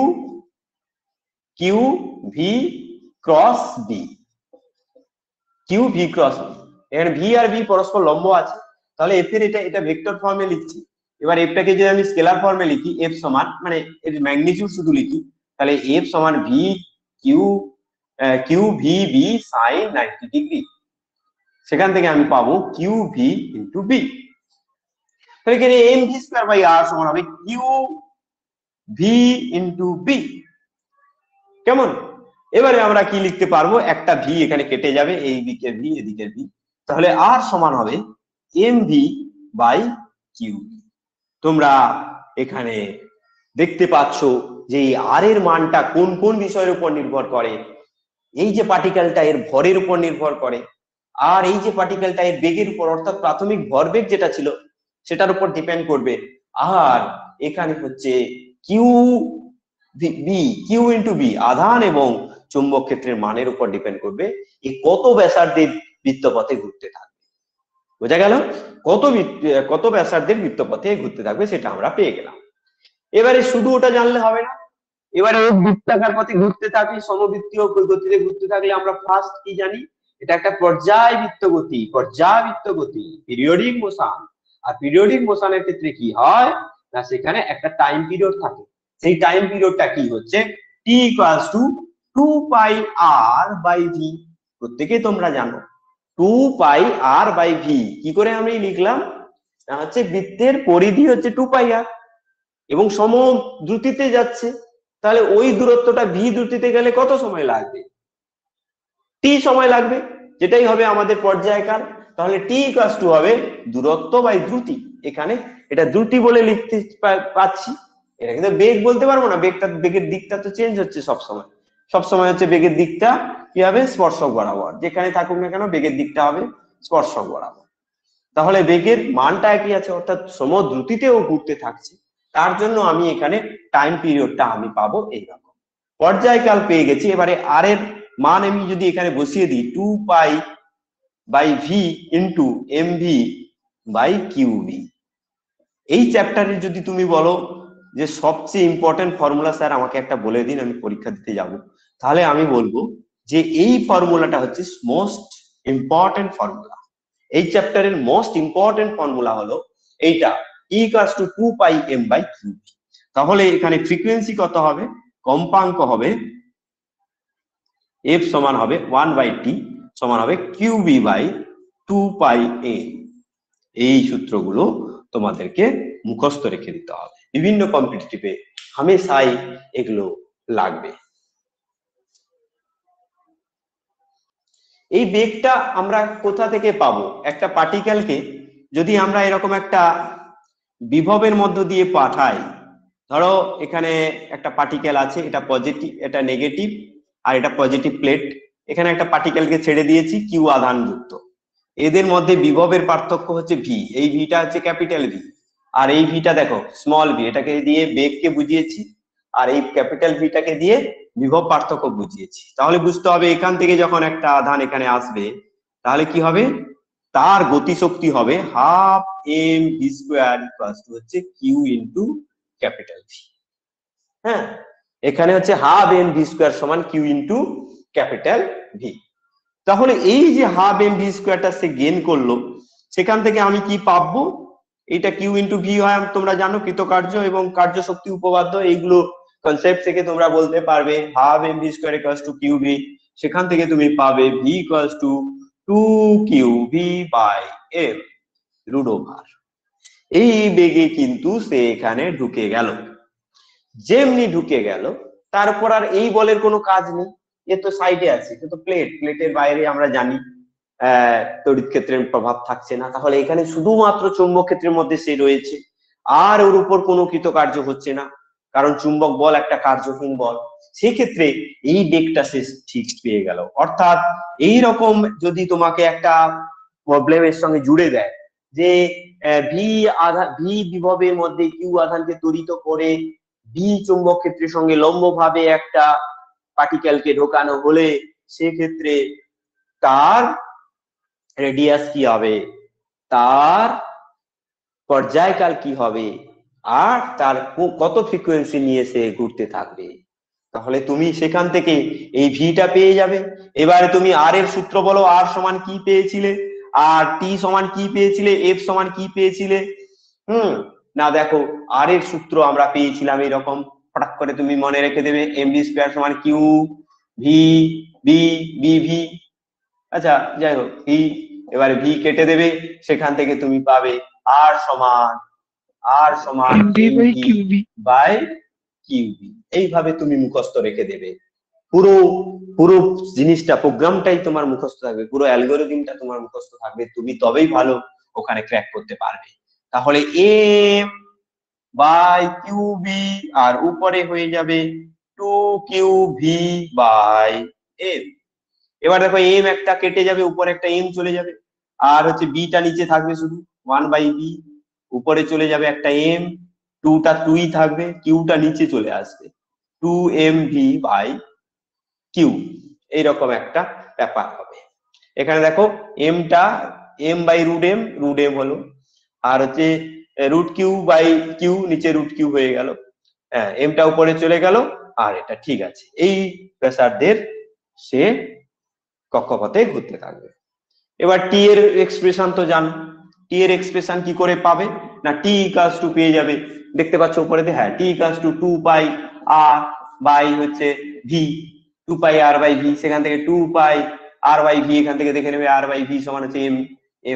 V cross B, Q V cross B. এখানে ভি আর বি পরস্পর লম্ব আছে, তাহলে এফ এর এটা ভেক্টর ফর্মে লিখছি। এবার এফটাকে যদি আমি স্কেলার ফর্মে লিখি, এফ সমান মানে এর ম্যাগনিটিউড শুধু লিখি, তাহলে এফ সমান V Q V B sine 90 degree, সেখান থেকে আমি পাবো কিউ ভি ইন্টু বি। তাহলে এখানে এম ভি স্কোয়ার বাই আর সমান হবে কিউ ভি ইন্টু বি। কেমন, এবারে আমরা কি লিখতে পারবো, একটা ভি এখানে কেটে যাবে, এই দিকের ভি এদিকের ভি, তাহলে আর সমান হবে এম ভি বাই কিউ। তোমরা এখানে দেখতে পাচ্ছ যে এই আর এর মানটা কোন কোন বিষয়ের উপর নির্ভর করে, এই যে পার্টিকেলটা এর ভরের উপর নির্ভর করে, আর এই যে পার্টিকেলটা এর বেগের উপর, অর্থাৎ প্রাথমিক ভরবেগ যেটা ছিল সেটার উপর ডিপেন্ড করবে, আর এখানে হচ্ছে কিউ ইন্টু বি আধান এবং চুম্বক ক্ষেত্রের মানের উপর ডিপেন্ড করবে এই কত ব্যাসার্ধের বৃত্তপথে ঘুরতে থাকবে। বোঝা গেল, কত ব্যাসার্ধের বৃত্তপথে ঘুরতে থাকবে সেটা আমরা পেয়ে গেলাম। এবারে শুধু ওটা জানলে হবে না, এবারে বৃত্তাকার পথে ঘুরতে থাকলে, সমবৃত্তীয় গতিতে ঘুরতে থাকলে আমরা ফার্স্ট কি জানি, এটা একটা পর্যায়বৃত্ত গতি, পিরিয়ডিক মোশন। আর পিরিয়ডিক মোশনের ক্ষেত্রে কি হয় না, সেখানে একটা টাইম পিরিয়ড থাকে, সেই টাইম পিরিয়ডটা কি হচ্ছে t equals to 2 pi r by v। প্রত্যেকেই তোমরা জানো 2 পাই r বাই v কি করে আমি লিখলাম না হচ্ছে বৃত্তের পরিধি হচ্ছে 2 পাই r এবং সম দ্রুতিতে যাচ্ছে, তাহলে ওই দূরত্বটা v দ্রুতিতে গেলে কত সময় লাগবে, t সময় লাগবে, যেটাই হবে আমাদের পর্যায়কাল। তাহলে t ইকুয়ালস টু হবে দূরত্ব বাই দ্রুতি, এখানে এটা দ্রুতি বলে লিখতে পাচ্ছি, এটা কিন্তু বেগ বলতে পারবো না, বেগের দিকটা তো চেঞ্জ হচ্ছে সব সময়, সবসময় হচ্ছে বেগের দিকটা কি হবে, স্পর্শক বরাবর, যেখানে থাকুক না কেন বেগের দিকটা হবে স্পর্শক বরাবর। তাহলে বেগের মানটা একই আছে, অর্থাৎ সমদ্রুতিতেও ঘুরতে থাকছে, তার জন্য আমি এখানে টাইম পিরিয়ডটা আমি পাবো এইরকম। পর্যায়কাল পেয়ে গেছি, এবারে আর এর মান আমি যদি এখানে বসিয়ে দিই 2π/v ইন্টু mv বাই কিউবি। এই চ্যাপ্টারে যদি তুমি বলো যে সবচেয়ে ইম্পর্টেন্ট ফর্মুলা স্যার আমাকে একটা বলে দিন, আমি পরীক্ষা দিতে যাব, তাহলে আমি বলবো যে এই ফর্মুলাটা হচ্ছে মোস্ট ইম্পর্টেন্ট ফর্মুলা। এই চ্যাপ্টারের মোস্ট ইম্পর্টেন্ট ফর্মুলা হলো এইটা, E = 2πm/কিউব। তাহলে এখানে ফ্রিকোয়েন্সি কত হবে, কম্পাঙ্ক হবে f সমান হবে 1/t সমান হবে qb/2πm। এই সূত্রগুলো তোমাদেরকে মুখস্থ রেখে দিতে হবে, বিভিন্ন কম্পিটিটিভে হামেশাই এগুলো লাগবে। এই বেগটা আমরা কোথা থেকে পাবো, একটা পার্টিকেলকে যদি আমরা এরকম একটা বিভবের মধ্য দিয়ে পাঠাই, ধরো এখানে একটা পার্টিকেল আছে, এটা পজিটিভ এটা নেগেটিভ আর এটা পজিটিভ প্লেট, এখানে একটা পার্টিকেলকে ছেড়ে দিয়েছি কিউ আধান যুক্ত, এদের মধ্যে বিভবের পার্থক্য হচ্ছে ভি, এই ভিটা হচ্ছে ক্যাপিটাল ভি, আর এই ভিটা দেখো স্মল ভি, এটাকে দিয়ে বেগকে বুঝিয়েছি, আর এই ক্যাপিটাল ভিটাকে দিয়ে বিভব পার্থক্য বুঝিয়েছি। তাহলে বুঝতে হবে এখান থেকে যখন একটা আধান এখানে আসবে তাহলে কি হবে, তার গতিশক্তি হবে ½ mv² হচ্ছে কিউ ইন্টু ক্যাপিটাল ভি। হ্যাঁ, এখানে হচ্ছে ½ mv² সমান কিউ ইন্টু ক্যাপিটাল ভি। তাহলে এই যে ½ mv²টা সে গেইন করলো, সেখান থেকে আমি কি পাবো, এটা কিউ ইন্টু ভি হয়, তোমরা জানো কৃতকার্য এবং কার্য শক্তি উপপাদ্য, এইগুলো কনসেপ্ট থেকে তোমরা বলতে পারবে ½ mv² = কিউ ভি, সেখান থেকে তুমি পাবে ভি = 2qv/m √/। এই বেগে কিন্তু সে এখানে ঢুকে গেল, যেমনি ঢুকে গেল তারপর আর এই বলের কোনো কাজ নেই, এ তো সাইডে আছে, এটা তো প্লেট, প্লেটের বাইরে আমরা জানি তড়িৎ ক্ষেত্রের প্রভাব থাকছে না, তাহলে এখানে শুধুমাত্র চৌম্বক ক্ষেত্রের মধ্যে সে রয়েছে, আর ওর উপর কোনো কৃতকার্য হচ্ছে না, কারণ চুম্বক বল একটা কার্যহীন বল, সেক্ষেত্রে এই বেগটা সে ঠিক পেয়ে গেল। অর্থাৎ এই রকম যদি তোমাকে একটা প্রবলেমের সঙ্গে জুড়ে দেয় যে ভি বিভবের মধ্যে কিউ আধানকে ত্বরিত করে বি চুম্বক ক্ষেত্রের সঙ্গে লম্বভাবে একটা পার্টিকেলকে ঢোকানো হলে সেক্ষেত্রে তার রেডিয়াস কি হবে, তার পর্যায়কাল কি হবে, আর তার কত ফ্রিকোয়েন্সি নিয়ে সে ঘুরতে থাকবে, তাহলে তুমি সেখান থেকে এই ভিটা পেয়ে যাবে। এবারে তুমি আর এর সূত্র বলো, আর সমান কি পেয়েছিলে, আর টি সমান কি পেয়েছিলে, এফ সমান কি পেয়েছিলে। না দেখো আর এর সূত্র আমরা পেয়েছিলাম এরকম, ফটাক করে তুমি মনে রেখে দেবে, mv² সমান Q V B B V. আচ্ছা যাই হোক, ভি এবারে ভি কেটে দেবে, সেখান থেকে তুমি পাবে আর সমান mv/কিউবি। এইভাবে তুমি মুখস্থ রেখে দেবে, পুরো পুরো জিনিসটা প্রোগ্রামটাই তোমার মুখস্থ থাকবে, পুরো অ্যালগরিদমটা তোমার মুখস্থ থাকবে, তুমি তবেই ভালো ওখানে ক্র্যাক করতে পারবে। তাহলে m/কিউবি আর উপরে হয়ে যাবে 2qv/m। এবার দেখো এম একটা কেটে যাবে, উপরে একটা এম চলে যাবে, আর হচ্ছে বিটা নিচে থাকবে শুধু 1/v, উপরে চলে যাবে একটা এম, টুটা টুই থাকবে, কিউটা নিচে চলে আসবে 2mv/কিউ, এইরকম একটা ব্যাপার হবে। এখানে দেখো এমটা m/√m হলো, আর হচ্ছে √q/কিউ, নিচে √q হয়ে গেল, হ্যাঁ এমটা উপরে চলে গেল, আর এটা ঠিক আছে, এই প্রেসারদের সে কক্ষপথে ঘুরতে থাকবে। এবার টি এর এক্সপ্রেশন তো জানো, টি এর এক্সপ্রেশন কি করে পাবে না, টি = পেয়ে যাবে, দেখতে পাচ্ছ উপরে, হ্যাঁ টি = 2πr/ হচ্ছে ভি, 2πr/v, সেখান থেকে 2πr/v, এখান থেকে দেখে নেবে r/v সমান হচ্ছে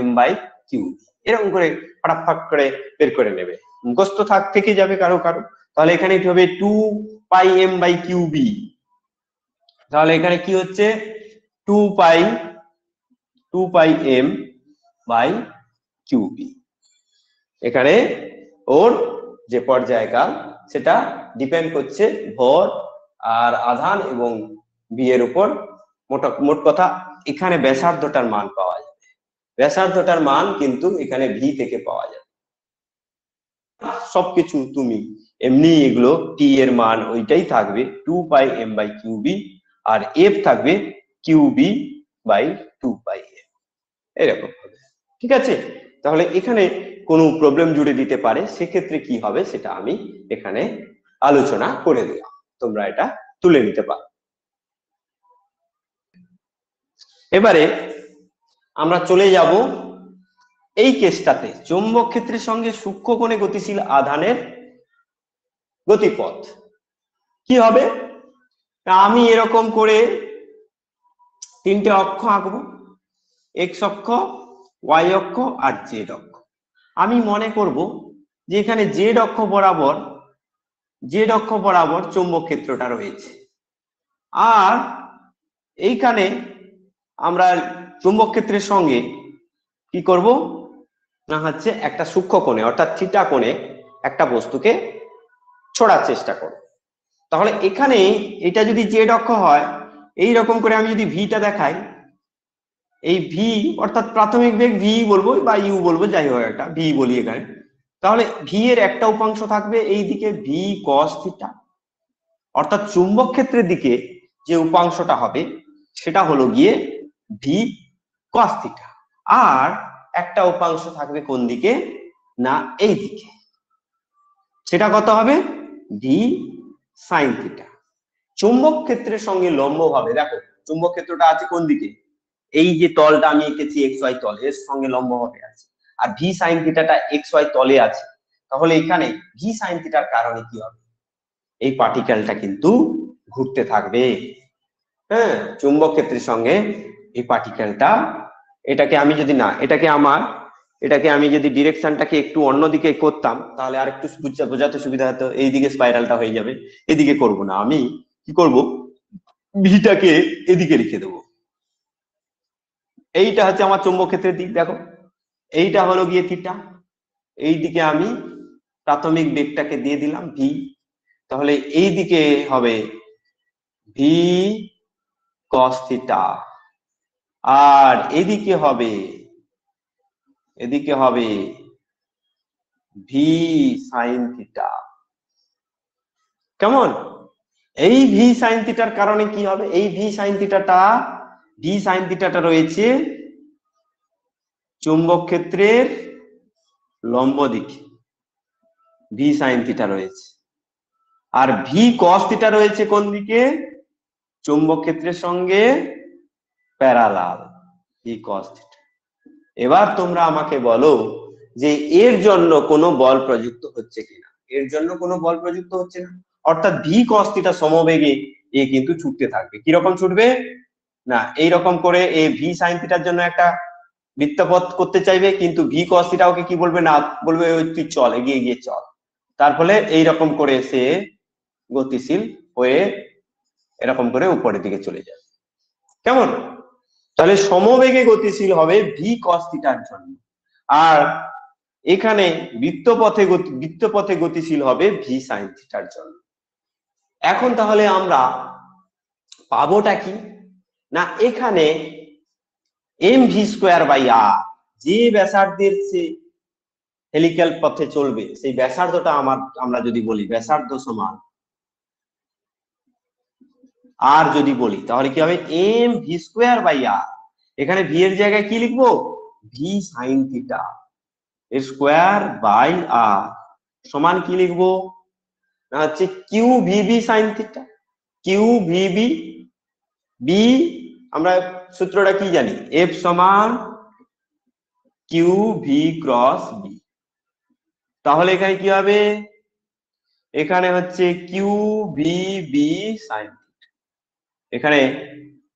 m/কিউ, এরকম করে ফটাফট করে বের করে নেবে, মুখস্থ থেকে যাবে কারো কারো। তাহলে এখানে কি হবে 2πm/কিউব, তাহলে এখানে কি হচ্ছে 2πm/কিউব। এখানে ওর যে পর্যায়কাল সেটা ডিপেন্ড করছে ভর আর আধান এবং ভি এর উপর মোট কথা এখানে ব্যাসার্ধটার মান পাওয়া যাবে, ব্যাসার্ধটার মান কিন্তু এখানে ভি থেকে পাওয়া যাবে। সবকিছু তুমি এমনি এগুলো টি এর মান ওইটাই থাকবে 2πm/কিউবি, আর এফ থাকবে কিউবি/2πm, এরকম হবে। ঠিক আছে, তাহলে এখানে কোনো প্রবলেম জুড়ে দিতে পারে, সেক্ষেত্রে কি হবে সেটা আমি এখানে আলোচনা করে দিলাম, তোমরা এটা তুলে নিতে পারো। এবারে আমরা চলে যাব এই কেসটাতে, চৌম্বক ক্ষেত্রের সঙ্গে সূক্ষ্ম কোণে গতিশীল আধানের গতিপথ কি হবে। আমি এরকম করে তিনটে অক্ষ আঁকবো, এক্স অক্ষ, ওয়াই অক্ষ আর জেড অক্ষ। আমি মনে করব যে এখানে জেড অক্ষ বরাবর চৌম্বক ক্ষেত্রটা রয়েছে, আর এইখানে আমরা চৌম্বক ক্ষেত্রের সঙ্গে কি করব না হচ্ছে একটা সূক্ষ্ম কোণে অর্থাৎ থিটা কোণে একটা বস্তুকে ছোড়ার চেষ্টা করব। তাহলে এখানে এটা যদি জেড অক্ষ হয়, এই রকম করে আমি যদি ভিটা দেখাই, এই ভি অর্থাৎ প্রাথমিক বেগ ভি বলবো বা ইউ বলবো, যাই হোক একটা ভি বলি এখানে। তাহলে ভি এর একটা উপাংশ থাকবে এই দিকে ভি কস থিটা, অর্থাৎ চুম্বক ক্ষেত্রের দিকে যে উপাংশটা হবে সেটা হলো গিয়ে ভি কস থিটা, আর একটা উপাংশ থাকবে কোন দিকে না এই দিকে, সেটা কত হবে ভি সাইন থিটা। চুম্বক ক্ষেত্রের সঙ্গে লম্বভাবে দেখো চুম্বক ক্ষেত্রটা আছে কোন দিকে, এই যে তলটা আমি এঁকেছি এক্স ওয়াই তল, এর সঙ্গে লম্বভাবে আছে, আর ভি সাইন থিটাটা এক্স ওয়াই তলে আছে। তাহলে এখানে ভি সাইন থিটার কারণে কি হবে, এই পার্টিকেলটা কিন্তু ঘুরতে থাকবে। হ্যাঁ, চুম্বক ক্ষেত্রের সঙ্গে এই পার্টিকেলটা, এটাকে আমি যদি না এটাকে আমি যদি ডিরেকশনটাকে একটু অন্যদিকে করতাম তাহলে আর একটু বোঝাতে সুবিধা হতো, এইদিকে স্পাইরালটা হয়ে যাবে, এদিকে করব না, আমি কি করব ভিটাকে এদিকে লিখে দেবো। এইটা হচ্ছে আমার চৌম্বক ক্ষেত্রের দিক, দেখো এইটা হলো গিয়ে থিটা, এইদিকে আমি প্রাথমিক বেগটাকে দিয়ে দিলাম ভি, তাহলে এই দিকে হবে ভি কস থিটা, আর এদিকে হবে ভি সাইন থিটা। কেমন? এই ভি সাইন থিটার কারণে কি হবে, এই ভি সাইন থিটাটা রয়েছে চুম্বক ক্ষেত্রের লম্ব দিকে, ভি সাইন থিটা রয়েছে, আর ভি কস থিটা রয়েছে কোন দিকে, চুম্বক ক্ষেত্রের সঙ্গে প্যারালাল, ভি কস থিটা। এবার তোমরা আমাকে বলো যে এর জন্য কোনো বল প্রযুক্ত হচ্ছে কিনা, এর জন্য কোনো বল প্রযুক্ত হচ্ছে না, অর্থাৎ ভি কস থিটা সমবেগে এ কিন্তু ছুটতে থাকবে। কিরকম ছুটবে না, এইরকম করে এই ভি সাইন থিটার জন্য একটা বৃত্তপথ করতে চাইবে, কিন্তু ভি কস থিটা ওকে কি বলবে না, বলবে তুই চল, এগিয়ে গিয়ে চল। তার ফলে এইরকম করে সে গতিশীল হয়ে এরকম করে উপরের দিকে চলে যাবে। কেমন? তাহলে সমবেগে গতিশীল হবে ভি কস থিটার জন্য, আর এখানে বৃত্তপথে গতিশীল হবে ভি সাইন থিটার জন্য। এখন তাহলে আমরা পাবোটা কি না, এখানে এম ভি স্কোয়ার বাই আর, যে ব্যাসার্ধের সে হেলিক্যাল পথে চলবে সেই ব্যাসার্ধটা আমরা যদি বলি ব্যাসার্ধ সমান আর যদি বলি তাহলে কি হবে m V square by r, এখানে ভি এর জায়গায় কি লিখবো v sine theta square by আর সমান কি লিখবো না হচ্ছে q v B sine theta, q v B, B আমরা সূত্রটা কি জানি, এফ সমান কিউ ভি ক্রস বি। তাহলে এখানে কি হবে, এখানে হচ্ছে Q V B sine theta, এখানে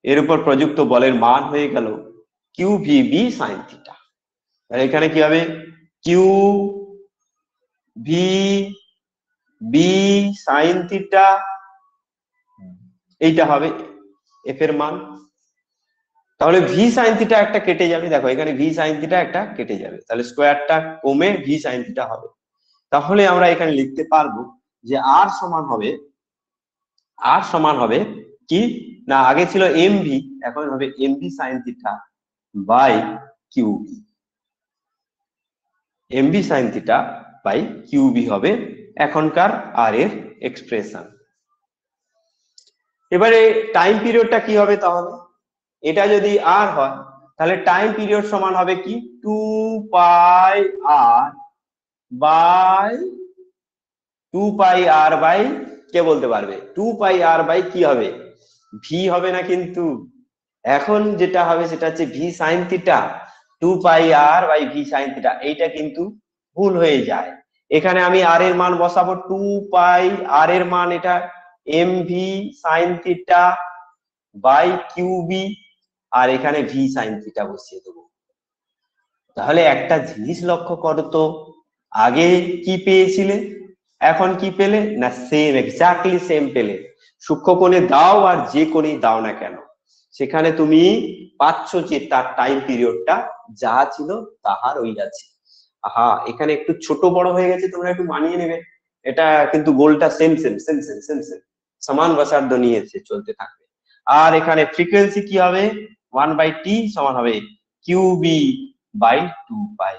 এর উপর প্রযুক্ত বলের মান হয়ে গেল Q V B sine theta. তাহলে এখানে কি হবে Q V B sine theta, এইটা হবে এফ এর মান। তাহলে ভি সাইন থিটা একটা কেটে যাবে, দেখো এখানে ভি সাইন থিটা একটা কেটে যাবে, তাহলে স্কোয়ারটা কমে ভি সাইন থিটা হবে। তাহলে আমরা এখানে লিখতে পারবো যে আর সমান হবে কি না, আগে ছিল এমভি, এখন হবে MV sine theta by QB. MV sine theta by QB হবে এখনকার আর এর এক্সপ্রেশন। এবারে টাইম পিরিয়ডটা কি হবে তাহলে? এটা যদি আর হয় তাহলে টাইম পিরিয়ড সমান হবে কি 2 পাই আর বাই 2 পাই আর বাই, কে বলতে পারবে 2 পাই আর বাই কি হবে? ভি হবে না কিন্তু, এখন যেটা হবে সেটা হচ্ছে ভি সাইন থিটা, 2 পাই আর বাই ভি সাইন থিটা। এইটা কিন্তু ভুল হয়ে যায়, এখানে আমি আর এর মান বসাবো 2 পাই, আর এর মান এটা m v sine theta by q B, আর এখানে ভি সাইন থিটা বসিয়ে দেবো। তাহলে একটা জিনিস লক্ষ্য করো তো, আগে কি পেয়েছিলে, এখন কি পেলে না সেম, এক্স্যাক্টলি সেম পেলে। সূক্ষ্ম কোণে দাও আর যে কোণেই দাও না কেন, সেখানে তুমি পাচ্ছ যে তার টাইম পিরিয়ডটা যা ছিল তাহার ওই আছে। আহা, এখানে একটু ছোট বড় হয়ে গেছে, তোমরা একটু মানিয়ে নেবে, এটা কিন্তু গোলটা same same same same same same সমান ব্যাসার্ধ নিয়েছে, চলতে থাকবে। আর এখানে ফ্রিকোয়েন্সি কি হবে 1/t সমান হবে কিউবি বাই 2 পাই।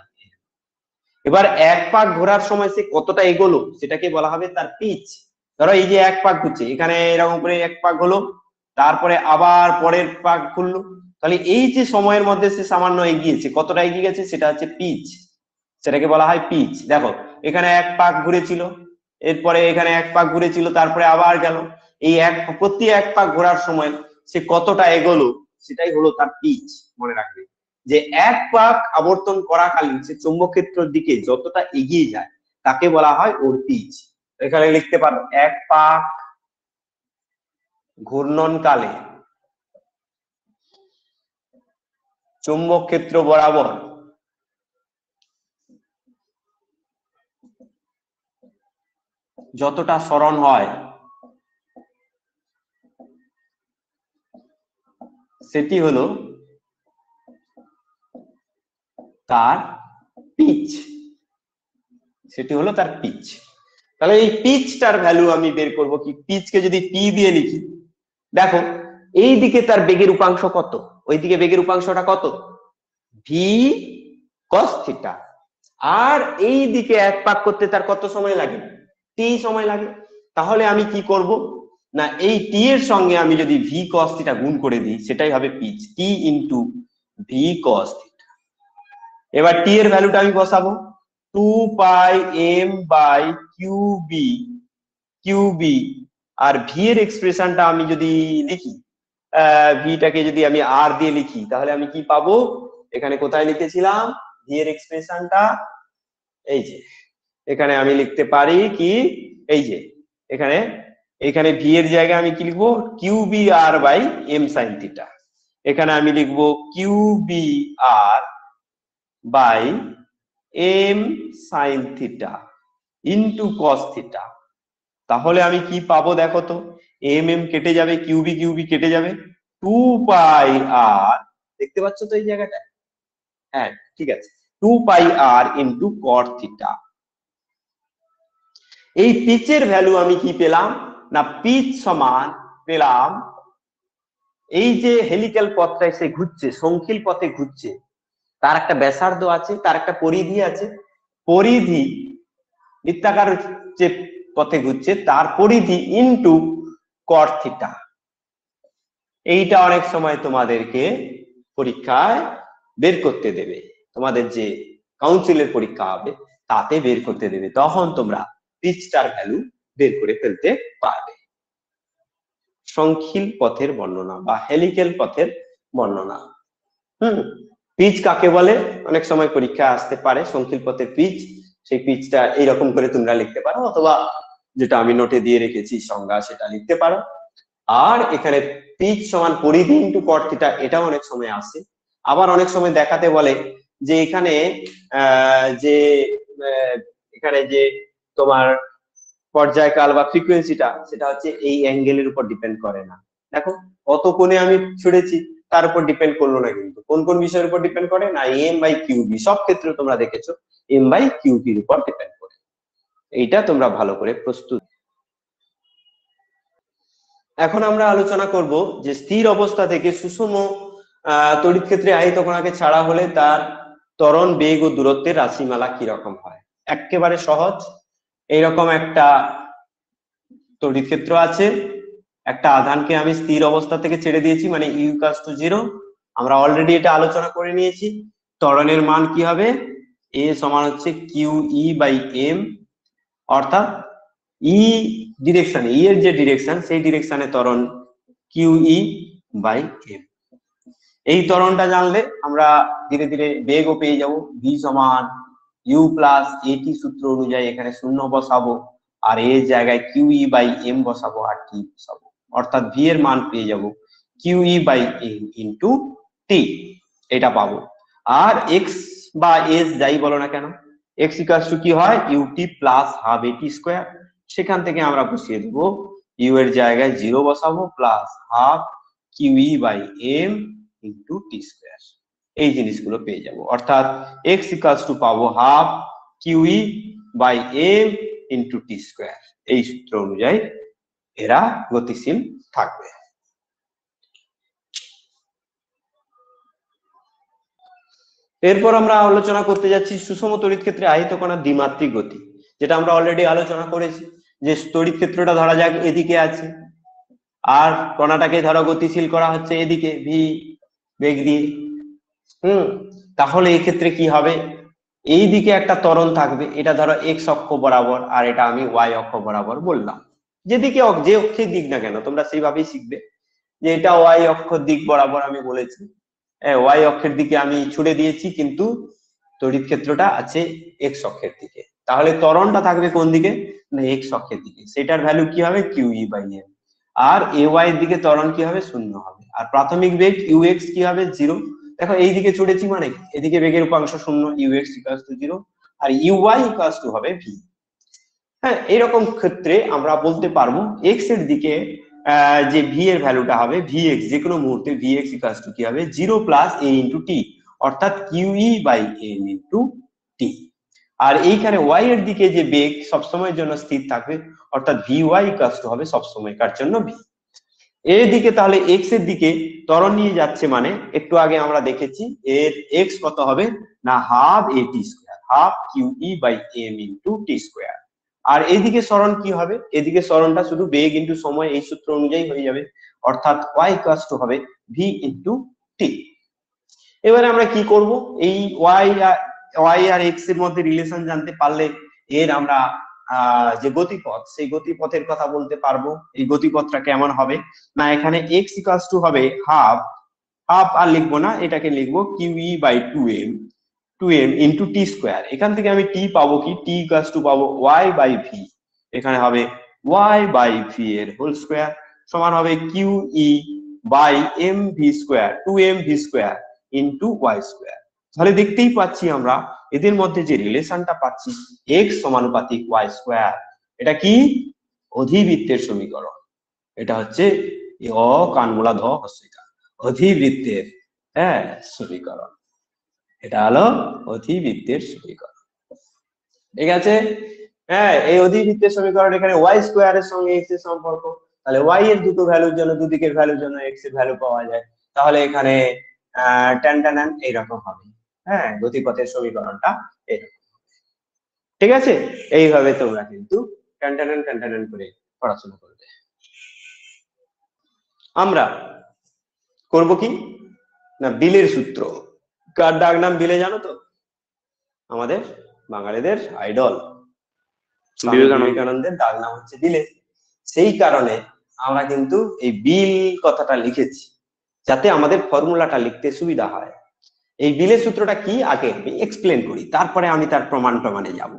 এবার এক পাক ঘোরার সময় সে কতটা এগোলো সেটাকে বলা হবে তার পিচ। ধরো এই যে এক পাক ঘুরছে, এখানে এরকম করে এক পাক হলো, তারপরে আবার পরের পাক ঘুরলো, তাহলে এই যে সময়ের মধ্যে সে সামান্য এগিয়েছে, কতটা এগিয়ে গেছে সেটা হচ্ছে পিচ, সেটাকে বলা হয় পিচ। দেখো এখানে এক পাক ঘুরেছিল, এরপরে এখানে এক পাক ঘুরেছিল, তারপরে আবার গেল, এই প্রতি এক পাক ঘোরার সময় সে কতটা এগোলো সেটাই হলো তার পিচ। মনে রাখবে যে এক পাক আবর্তন করাকালীন সে চৌম্বক ক্ষেত্রের দিকে যতটা এগিয়ে যায় তাকে বলা হয় ওর পিচ। এখানে লিখতে পারো এক পাক ঘূর্ণন কালে চৌম্বক ক্ষেত্র বরাবর যতটা সরণ হয় সেটি হলো তার পিচ, সেটি হলো তার পিচ। তাহলে এই পিচটার ভ্যালু আমি বের করব কি, পিচকে যদি পি দিয়ে লিখি, দেখো এই দিকে তার বেগের উপাংশ কত, ওইদিকে বেগের উপাংশটা কত ভি কস থিটা, আর এই দিকে এক পাক করতে তার কত সময় লাগে টি সময় লাগে। তাহলে আমি কি করব না এই টি এর সঙ্গে আমি যদি ভি কস থিটা গুণ করে দিই সেটাই হবে pitch, T into v cos theta. এবার টি এর ভ্যালুটা আমি বসাবো 2 pi m by q B q B, আর ভি এর এক্সপ্রেশনটা আমি যদি লিখি, ভিটাকে যদি আমি আর দিয়ে লিখি তাহলে আমি কি পাবো, এখানে কোথায় লিখেছিলাম ভি এর এক্সপ্রেশনটা, এই যে এখানে আমি লিখতে পারি কি, এই যে এখানে এখানে ভি এর জায়গায় আমি কি লিখবো q B r by m sine theta, এখানে আমি লিখবো q B r by m sine theta into cos theta. তাহলে আমি কি পাবো দেখো তো, এম এম কেটে যাবে, কিউবি কিউবি কেটে যাবে, 2 পাই আর, দেখতে পাচ্ছ তো এই জায়গাটা, হ্যাঁ ঠিক আছে, 2 পাই আর ইনটু কট থিটা। এই পিচের ভ্যালু আমি কি পেলাম না পিচ সমান পেলাম, এই যে হেলিক্যাল পথটা এসে ঘুরছে, সংখিল পথে ঘুরছে, তার একটা ব্যাসার্ধ আছে, তার একটা পরিধি আছে, পরিধি বৃত্তাকার যে পথে ঘুরছে তার পরিধি ইনটু কট থিটা। এইটা অনেক সময় তোমাদেরকে পরীক্ষায় বের করতে দেবে, তোমাদের যে কাউন্সিলের পরীক্ষা হবে তাতে বের করতে দেবে, তখন তোমরা পিচটার ভ্যালু বের করে ফেলতে পারবে। সংখিল পথের বর্ণনা বা হেলিক্যাল পথের বর্ণনা। পিচ কাকে বলে অনেক সময় পরীক্ষা আসতে পারে, সংখিল পথের পিচ, সেই পিচটা এইরকম করে তোমরা লিখতে পারো, অথবা যেটা আমি নোটে দিয়ে রেখেছি সংজ্ঞা সেটা লিখতে পারো। আর এখানে পিচ সমান পরিধি ইনটু কট থিটা, এটাও অনেক সময় আসে। আবার অনেক সময় দেখাতে বলে যে এখানে যে এখানে যে তোমার পর্যায়কাল বা ফ্রিকোয়েন্সিটা সেটা হচ্ছে এই অ্যাঙ্গেলের উপর ডিপেন্ড করে না। দেখো কত কোণে আমি ছুড়েছি তার উপর ডিপেন্ড করলো না, কিন্তু কোন কোন বিষয়ের উপর ডিপেন্ড করে না এম বাই কিউবি, সব ক্ষেত্রে তোমরা দেখেছো এম বাই কিউবির উপর ডিপেন্ড করে। এইটা তোমরা ভালো করে প্রস্তুত। এখন আমরা আলোচনা করব যে স্থির অবস্থা থেকে সুষম তড়িৎ ক্ষেত্রে আহিত কণাকে ছাড়া হলে তার ত্বরণ, বেগ ও দূরত্বের রাশিমালা কি রকম হয়। একেবারে সহজ। এইরকম একটা তড়িৎ ক্ষেত্র আছে, একটা আধানকে আমি স্থির অবস্থা থেকে ছেড়ে দিয়েছি, মানে ইউ ইকুয়ালস টু 0। আমরা অলরেডি এটা আলোচনা করে নিয়েছি। ত্বরণের মান কি হবে, এ সমান হচ্ছে কিউ ই বাই এম, অর্থাৎ ই ডিরেকশন, ই এর যে ডিরেকশন সেই ডিরেকশনে ত্বরণ কিউ ই বাই এম। এই ত্বরণটা জানলে আমরা ধীরে ধীরে বেগও পেয়ে যাব। ভি সমান ইউ প্লাস এটি সূত্র অনুযায়ী এখানে 0 বসাবো, আর এর জায়গায় কিউ ই বাই এম বসাবো আর টি বসাবো, অর্থাৎ ভি এর মান পেয়ে যাব q E by M into t, এটা পাবো। আর এক্স বা এস যাই বলো না কেন, এক্স ইকুয়ালস টু কি হয়, UT plus half a t square. সেখান থেকে আমরা বসিয়ে দেবো ইউ এর জায়গায় 0 বসাবো plus half Q E by M into T square. এই জিনিসগুলো পেয়ে যাব, অর্থাৎ এক্স ইকুয়ালস টু পাবো half Q E by M into T square. এই সূত্র অনুযায়ী এরা গতিশীল থাকবে। এরপর আমরা আলোচনা করতে যাচ্ছি সুষম তড়িৎ ক্ষেত্রে আহিত কণার দ্বিমাত্রিক গতি, যেটা আমরা অলরেডি আলোচনা করেছি। যে তড়িৎ ক্ষেত্রটা ধরা যাক এদিকে আছে, আর কণাটাকে ধরো গতিশীল করা হচ্ছে এদিকে ভি বেগ দিয়ে। তাহলে এই ক্ষেত্রে কি হবে, এই দিকে একটা ত্বরণ থাকবে, এটা ধরো এক্স অক্ষ বরাবর, আর এটা আমি ওয়াই অক্ষ বরাবর বললাম। যেদিকে যে অক্ষের দিক না কেন তোমরা সেইভাবেই শিখবে, যে এটা ওয়াই অক্ষর দিক বরাবর আমি বলেছি, ওয়াই অক্ষের দিকে আমি ছুড়ে দিয়েছি, কিন্তু তড়িৎ ক্ষেত্রটা আছে এক্স অক্ষের দিকে। তাহলে ত্বরণটা থাকবে কোন দিকে, না এক্স অক্ষের দিকে। সেটার ভ্যালু কি হবে, কিউ ই বাই এম। আর এ ওয়াই এর দিকে ত্বরণ কি হবে, 0 হবে। আর প্রাথমিক বেগ ইউ এক্স কি হবে, 0। দেখো এই দিকে ছুটেছি মানে এদিকে বেগের উপাংশ 0, ইউ এক্স ইকুয়ালস টু 0, আর ইউ ওয়াই ইকুয়ালস টু হবে ভি। হ্যাঁ, এরকম ক্ষেত্রে আমরা বলতে পারবো এক্স এর দিকে যে ভি এর ভ্যালুটা হবে, ভি এক্স যে কোনো মুহূর্তে ভি এক্স ইকুয়ালস টু কি হবে, 0 প্লাস এ ইন্টু টি, অর্থাৎ q E by M into t. আর এইখানে ওয়াই এর দিকে যে বেগ সবসময়ের জন্য স্থির থাকবে, অর্থাৎ ভি ওয়াই ইকুয়ালস টু হবে সবসময়কার জন্য ভি। এর দিকে তাহলে এক্স এর দিকে ত্বরণ নিয়ে যাচ্ছে, মানে একটু আগে আমরা দেখেছি এর এক্স কত হবে, না half a t square, half Q E by M into T square. আর এইদিকে সরণ কি হবে, এদিকে সরণটা শুধু বেগ ইন্টু সময়, এই সূত্র অনুযায়ী হয়ে যাবে, অর্থাৎ ওয়াই ইকুয়ালস টু হবে ভি ইন্টু টি। এবারে আমরা কি করব, এই ওয়াই আর এক্স এর মধ্যে রিলেশন জানতে পারলে এর আমরা যে গতিপথ, সেই গতিপথের কথা বলতে পারবো। এই গতিপথটা কেমন হবে, না এখানে এক্স ইকুয়ালস টু হবে হাফ, হাফ আর লিখবো না, এটাকে লিখবো Q E by 2m into T square. এখান থেকে আমি টি পাবো কি, টি ইকুয়ালস টু পাবো ওয়াই বাই ভি, এখানে হবে ওয়াই বাই ভি এর হোল স্কোয়ার, সমান হবে Q E by M V square, 2m V square into Y square. তাহলে দেখতেই পাচ্ছি আমরা এদের মধ্যে যে রিলেশনটা পাচ্ছি এক্স সমানুপাতিক ওয়াই স্কোয়ার। এটা কি, অধিবৃত্তের সমীকরণ। এটা হচ্ছে অ কানমূলা ধ হস্যিকা, অধিবৃত্তের সমীকরণ। এটা হলো অধিবৃত্তের সমীকরণ, ঠিক আছে। হ্যাঁ, এই অধিবৃত্তের সমীকরণ, এখানে ওয়াই স্কোয়ারের সঙ্গে এক্স এর সম্পর্ক, তাহলে ওয়াই এর দুটো ভ্যালুর জন্য, দুদিকের ভ্যালুর জন্য এক্স এর ভ্যালু পাওয়া যায়। তাহলে এখানে ট্যান ট্যান এইরকম হবে, হ্যাঁ, গতিপথের সমীকরণটা এরকম। ঠিক আছে, এইভাবে তোমরা কিন্তু ট্যান ট্যান করে পড়াশোনা করবে। আমরা করব কি, না বিলের সূত্র। কার ডাক নাম বিলে জানো তো, আমাদের বাঙালিদের আইডল বিবেকানন্দের ডাক নাম হচ্ছে বিলে। সেই কারণে আমরা কিন্তু এই বিল কথাটা লিখেছি, যাতে আমাদের ফর্মুলাটা লিখতে সুবিধা হয়। এই বিলের সূত্রটা কি আগে আমি এক্সপ্লেন করি, তারপরে আমি তার প্রমাণে যাব।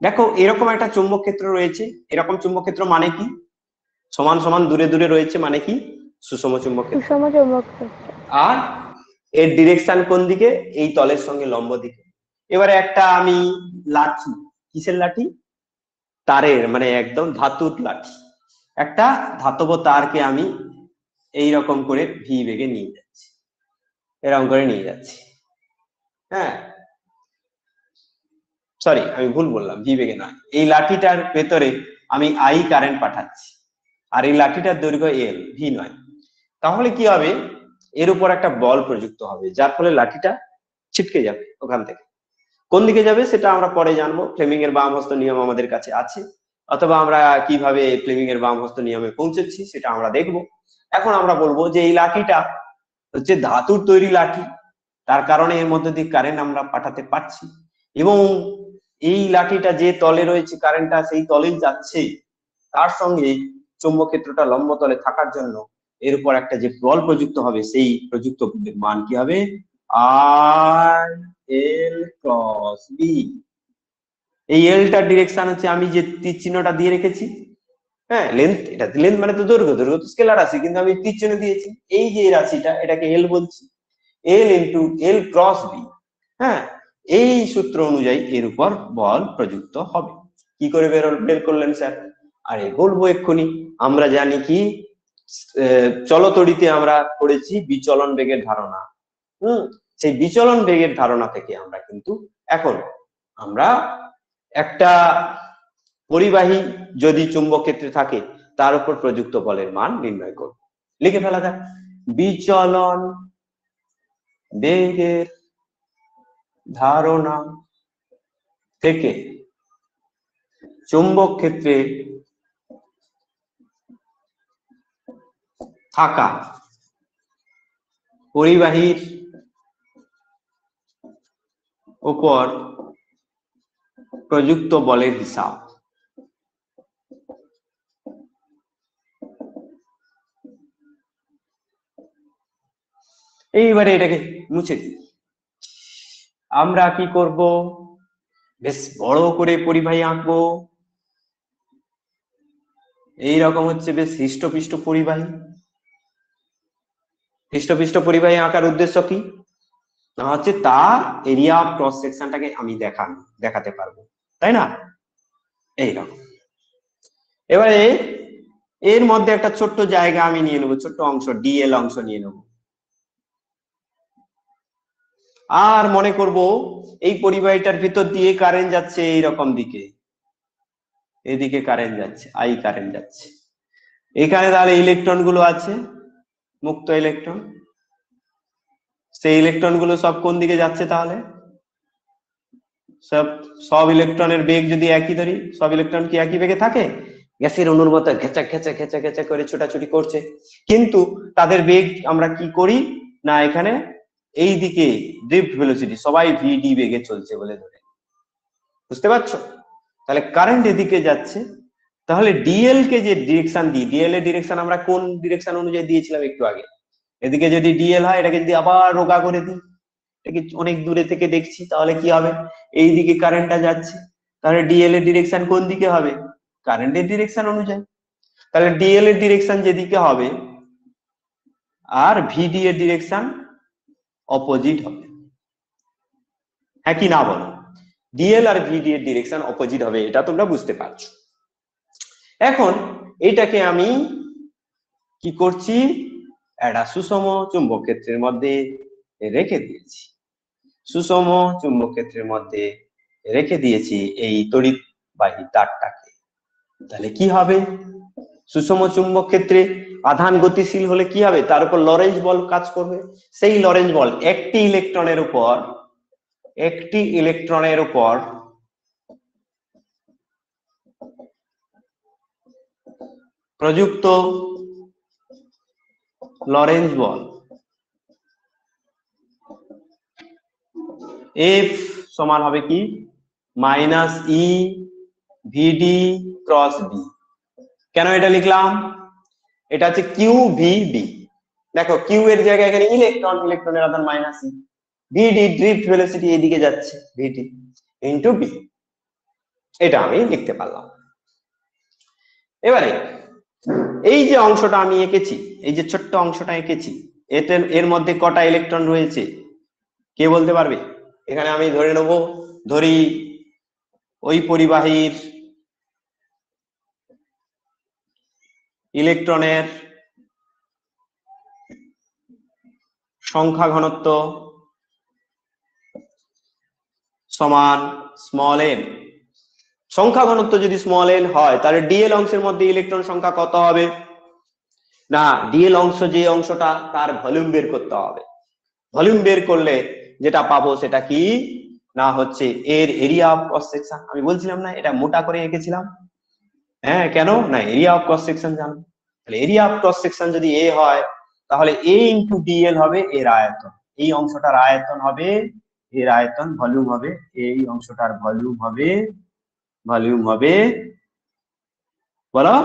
দেখো এরকম একটা চুম্বক ক্ষেত্র রয়েছে, এরকম চুম্বক ক্ষেত্র মানে কি, সমান সমান দূরে দূরে রয়েছে মানে কি, সুষম চুম্বক ক্ষেত্র। আর এর ডিরেকশন কোন দিকে, এই তলের সঙ্গে লম্ব দিকে। এবারে একটা আমি লাঠি, কিসের লাঠি, তারের, মানে একদম ধাতুর লাঠি, একটা ধাতব তারকে আমি এই রকম করে ভি বেগে নিয়ে যাচ্ছি, এরকম করে নিয়ে যাচ্ছি। হ্যাঁ, সরি আমি ভুল বললাম, ভি বেগে নয়, এই লাঠিটার ভেতরে আমি আই কারেন্ট পাঠাচ্ছি। আর এই লাঠিটার দৈর্ঘ্য এল, ভি নয়। তাহলে কি হবে, এর উপর একটা বল প্রযুক্ত হবে, যার ফলে লাঠিটা ছিটকে যাবে ওখান থেকে। কোন দিকে যাবে সেটা আমরা পরে জানবো। ফ্লেমিং এর বাম হস্ত নিয়ম আমাদের কাছে আছে, অথবা আমরা কিভাবে ফ্লেমিং এর বাম হস্ত নিয়মে পৌঁছেছি সেটা আমরা দেখব। এখন আমরা বলবো যে এই লাঠিটা হচ্ছে ধাতুর তৈরি লাঠি, তার কারণে এর মধ্যে দিয়ে কারেন্ট আমরা পাঠাতে পারছি, এবং এই লাঠিটা যে তলে রয়েছে কারেন্টটা সেই তলেই যাচ্ছে, তার সঙ্গে চৌম্বক ক্ষেত্রটা লম্ব তলে থাকার জন্য এর উপর একটা যে বল প্রযুক্ত হবে, সেই প্রযুক্ত বলের মান কি হবে, আর এল ক্রস বি। এই এলটার ডিরেকশন হচ্ছে আমি যে তীর চিহ্নটা দিয়ে রেখেছি, হ্যাঁ লেন্থ, এটা লেন্থ মানে তো দৈর্ঘ্য, দৈর্ঘ্য তো স্কেলার রাশি, কিন্তু আমি তীর চিহ্ন দিয়েছি, এই যে রাশিটা এটাকে এল বলছি, L into L cross B. হ্যাঁ, এই সূত্র অনুযায়ী এর উপর বল প্রযুক্ত হবে। কি করে বের করলেন স্যার? আরে বলবো এক্ষুনি। আমরা জানি কি, চলতড়িতে আমরা পড়েছি বিচলন বেগের ধারণা। সেই বিচলন বেগের ধারণা থেকে আমরা কিন্তু এখন আমরা একটা পরিবাহী যদি চুম্বক ক্ষেত্রে থাকে তার উপর প্রযুক্ত বলের মান নির্ণয় করব। লিখে ফেলা যাক, বিচলন বেগের ধারণা থেকে চুম্বক ক্ষেত্রে থাকা পরিবাহীর উপর প্রযুক্ত বলের হিসাব। এইবারে এটাকে মুছে দিই। আমরা কি করব, বেশ বড় করে পরিবাহী আঁকবো। এইরকম হচ্ছে বেশ হৃষ্টপিষ্ট পরিবাহী। হৃষ্টপিষ্ট পরিবাহী আঁকার উদ্দেশ্য কি না, হচ্ছে তার এরিয়া অফ ক্রস সেকশনটাকে আমি দেখাতে পারবো, তাই না? এইরকম। এবারে এর মধ্যে একটা ছোট্ট জায়গা আমি নিয়ে নেবো, ছোট্ট অংশ, ডিএল অংশ নিয়ে নেবো। আর মনে করব এই পরিবাহীটার ভিতর দিয়ে কারেন্ট যাচ্ছে এইরকম দিকে, এদিকে কারেন্ট যাচ্ছে, আই কারেন্ট যাচ্ছে। এখানে তাহলে ইলেকট্রন গুলো আছে, মুক্ত ইলেকট্রন। সেই ইলেকট্রন গুলো সব কোন দিকে যাচ্ছে, তাহলে সব ইলেকট্রনের বেগ যদি একই ধরি, সব ইলেকট্রন কি একই বেগে থাকে? গ্যাসের অণুর মতো ঘেঁচা ঘেঁচা ঘেঁচা ঘেঁচা করে ছোটাছুটি করছে, কিন্তু তাদের বেগ আমরা কি করি না, এখানে এই দিকে ড্রিফট ভেলোসিটি, সবাই ভিডি বেগে চলছে বলে ধরে। বুঝতে পারছো? তাহলে কারেন্ট এদিকে যাচ্ছে, তাহলে ডিএল কে যে ডিরেকশন দিই, ডিএল এর ডিরেকশন আমরা কোন ডিরেকশন অনুযায়ী দিয়েছিলাম একটু আগে, এদিকে যদি ডিএল হয় এটাকে যদি আবার রোগা করে দিই, এটাকে অনেক দূরে থেকে দেখছি, তাহলে কি হবে, এই দিকে কারেন্টটা যাচ্ছে, তাহলে ডিএল এর ডিরেকশন কোন দিকে হবে, কারেন্টের ডিরেকশন অনুযায়ী। তাহলে ডিএল এর ডিরেকশন যেদিকে হবে আর ভিডি এর ডিরেকশন অপোজিট হবে। হ্যাঁ কি না বলো? ডিএল আর ভিডি এর ডিরেকশন অপোজিট হবে, এটা তোমরা বুঝতে পারছো। এখন এইটাকে আমি কি করছি, একটা সুষম চুম্বক ক্ষেত্রের মধ্যে রেখে দিয়েছি, সুষম চুম্বক ক্ষেত্রের মধ্যে রেখে দিয়েছি এই তড়িৎবাহী তারটাকে। তাহলে কি হবে, সুষম চুম্বক ক্ষেত্রে আধান গতিশীল হলে কি হবে, তার উপর লরেঞ্জ বল কাজ করবে। সেই লরেঞ্জ বল একটি ইলেকট্রনের উপর প্রযুক্ত লরেঞ্জ বল এফ সমান হবে কি, minus E VD cross B. কেন এটা লিখলাম, এটা হচ্ছে কিউ ভি বি। দেখো কিউ এর জায়গায় এখানে ইলেকট্রন, ইলেকট্রনের আধান মাইনাস ই, ভিডি ড্রিফট ভেলোসিটি এদিকে যাচ্ছে, ভিডি ইনটু বি, এটা আমি লিখতে পারলাম। এবারে এই যে অংশটা আমি এঁকেছি, এই যে ছোট্ট অংশটা এঁকেছি, এর মধ্যে কটা ইলেকট্রন রয়েছে কে বলতে পারবে? এখানে আমি ধরে নেব, ধরি ওই পরিবাহীর ইলেকট্রনের সংখ্যা ঘনত্ব সমান স্মল এম, সংখ্যা ঘনত্ব যদি স্মল n হয় তাহলে ডিএল অংশের মধ্যে ইলেকট্রন সংখ্যা কত হবে? না, ডিএল অংশ যে অংশটা তার ভলিউম বের করতে হবে। ভলিউম বের করলে যেটা পাবো সেটা কি না হচ্ছে এর এরিয়া অফ ক্রস সেকশন। আমি বলছিলাম না এটা মোটা করে এঁকেছিলাম, হ্যাঁ কেন না এরিয়া অফ ক্রস সেকশন জানো। তাহলে এরিয়া অফ ক্রস সেকশন যদি এ হয় তাহলে এ ইন্টু ডিএল হবে এর আয়তন, এই অংশটার আয়তন হবে এর আয়তন, ভলিউম হবে এই অংশটার ভলিউম হবে বলো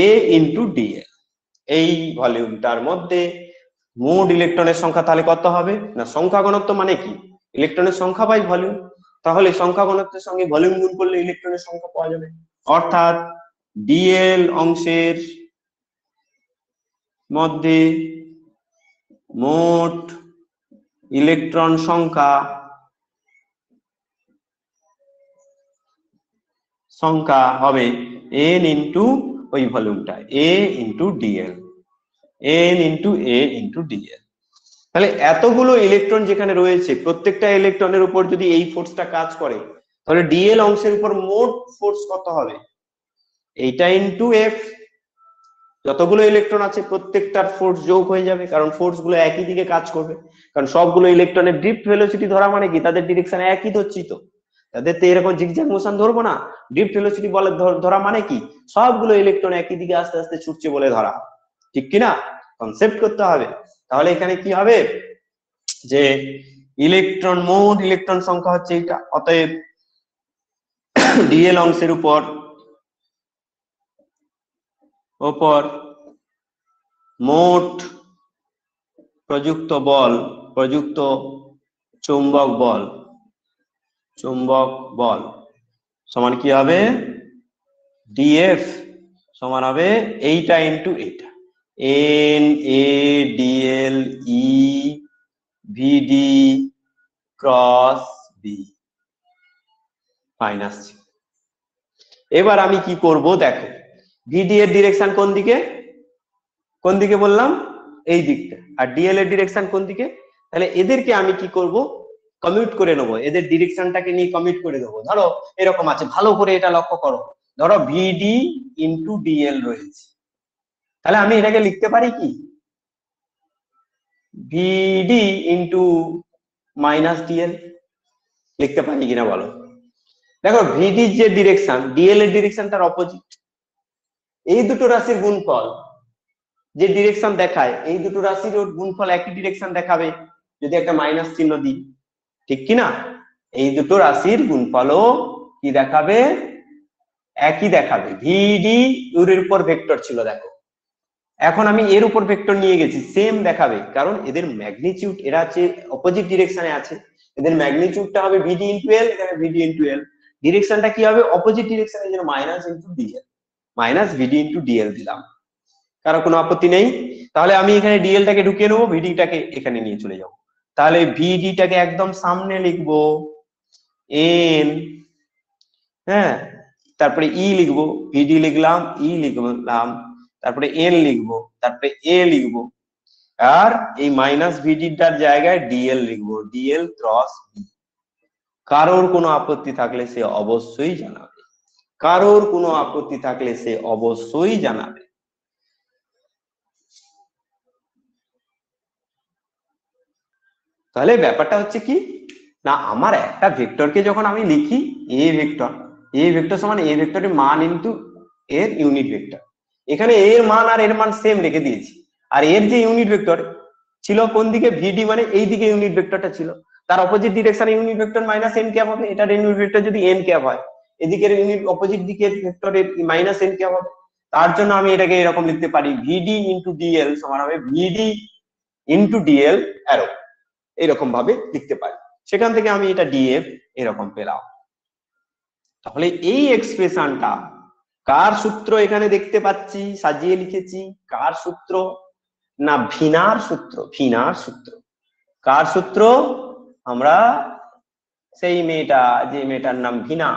এ ইন্টু ডিএল। এই ভলিউমটার মধ্যে মোট ইলেকট্রনের সংখ্যা তাহলে কত হবে না, সংখ্যা ঘনত্ব মানে কি ইলেকট্রনের সংখ্যা বাই ভলিউম, তাহলে সংখ্যা ঘনত্বের সঙ্গে ভলিউম গুণ করলে ইলেকট্রনের সংখ্যা পাওয়া যাবে। অর্থাৎ ডিএল অংশের মধ্যে মোট ইলেকট্রন সংখ্যা হবে n ইন্টু ওই ভলিউমটা a into DL, n into a into DL. তাহলে এতগুলো ইলেকট্রন যেখানে রয়েছে প্রত্যেকটা ইলেকট্রনের উপর যদি এই ফোর্সটা কাজ করে তাহলে ডিএল অংশের উপর মোট ফোর্স কত হবে, এইটা ইন্টু এফ। যতগুলো ইলেকট্রন আছে প্রত্যেকটার ফোর্স যোগ হয়ে যাবে, কারণ ফোর্স গুলো একই দিকে কাজ করবে, কারণ সবগুলো ইলেকট্রনের ড্রিফট ভেলোসিটি ধরা মানে কি তাদের ডিরেকশন একই ধরছি, তো তাদের তো এরকম জিগজ্যাগ মোশন ধরবো না। ড্রিফট ভেলোসিটি বলে ধরা মানে কি সবগুলো ইলেকট্রন একই দিকে আস্তে আস্তে ছুটছে বলে ধরা, ঠিক কিনা কনসেপ্ট করতে হবে। তাহলে এখানে কি হবে যে ইলেকট্রন মোট ইলেকট্রন সংখ্যা হচ্ছে এইটা, অতএব ডিএল অংশের উপর মোট প্রযুক্ত চৌম্বক বল সমান কি হবে ডিএফ সমান হবে এইটা ইন্টু এইটা, N A DL E VD cross B minus. এবার আমি কি করব দেখো, ভিডি এর ডিরেকশন কোন দিকে বললাম এই দিকটা, আর ডিএল এর ডিরেকশন কোন দিকে, তাহলে এদেরকে আমি কি করব কমিউট করে নেবো, এদের ডিরেকশনটাকে নিয়ে কমিউট করে দেবো। ধরো এরকম আছে, ভালো করে এটা লক্ষ্য করো, ধরো ভিডি ইন্টু ডিএল রয়েছে, তাহলে আমি এটাকে লিখতে পারি কি ভিডি ইন্টু মাইনাস ডিএল, লিখতে পারি কিনা বলো। দেখো ভিডি যে ডিরেকশন ডিএল এর ডিরেকশন তার অপোজিট, এই দুটো রাশির গুণফল যে ডিরেকশন দেখায় এই দুটো রাশির গুণফল একই ডিরেকশন দেখাবে যদি একটা মাইনাস চিহ্ন দিই, ঠিক কিনা এই দুটো রাশির গুণফলও কি দেখাবে একই দেখাবে। ভিডি এর উপর ভেক্টর ছিল দেখো, এখন আমি এর উপর ভেক্টর নিয়ে গেছি সেম দেখাবে, কারণ এদের ম্যাগনিটিউড এরা আছে অপোজিট ডিরেকশনে আছে, এদের ম্যাগনিটিউডটা হবে ভিডি ইনটু এল, এখানে ভিডি ইনটু এল, ডিরেকশনটা কি হবে অপোজিট ডিরেকশনে, যেন মাইনাস ইনটু ডিএল, মাইনাস ভিডি ইনটু ডিএল দিলাম, কারো কোনো আপত্তি নেই। তাহলে আমি এখানে ডিএলটাকে ঢুকিয়ে নেবো, ভিডিটাকে এখানে নিয়ে চলে যাবো, তাহলে ভিডিটাকে একদম সামনে লিখবো এন, হ্যাঁ তারপরে ই লিখবো, ভিডি লিখলাম, ই লিখলাম, তারপরে এন লিখবো, তারপরে এ লিখবো, আর এই মাইনাস ভিডিটার জায়গায় ডিএল লিখবো, ডিএল ক্রস বি। কারোর কোনো আপত্তি থাকলে সে অবশ্যই জানাবে, কারোর কোনো আপত্তি থাকলে সে অবশ্যই জানাবে। তাহলে ব্যাপারটা হচ্ছে কি না, আমার একটা ভেক্টরকে যখন আমি লিখি এ ভেক্টর সমান এ ভেক্টরের মান ইনটু এর ইউনিট ভেক্টর, এখানে এর মান আর এর মান সেম রেখে দিয়েছি, আর এর যে ইউনিট ভেক্টর ছিল কোন দিকে ভিডি মানে এই দিকে ইউনিট ভেক্টরটা ছিল, তার অপোজিট ডিরেকশনে unit vector minus n cap হবে, এটার ইউনিট ভেক্টর যদি এন ক্যাপ হয় এদিকের ইউনিট অপোজিট দিকের ভেক্টরের মাইনাস এন ক্যাপ হবে, তার জন্য আমি এটাকে এরকম লিখতে পারি ভিডি ইনটু ডিএল সমান হবে ভিডি ইনটু ডিএল অ্যারো, এরকম ভাবে লিখতে পারি, সেখান থেকে আমি এটা ডিএফ এরকম পেলাম। তাহলে এই এক্সপ্রেশনটা কার সূত্র এখানে দেখতে পাচ্ছি সাজিয়ে লিখেছি, কার সূত্র না ভিনার সূত্র, কার সূত্র আমরা সেই মেয়েটা যে মেয়েটার নাম ভিনা,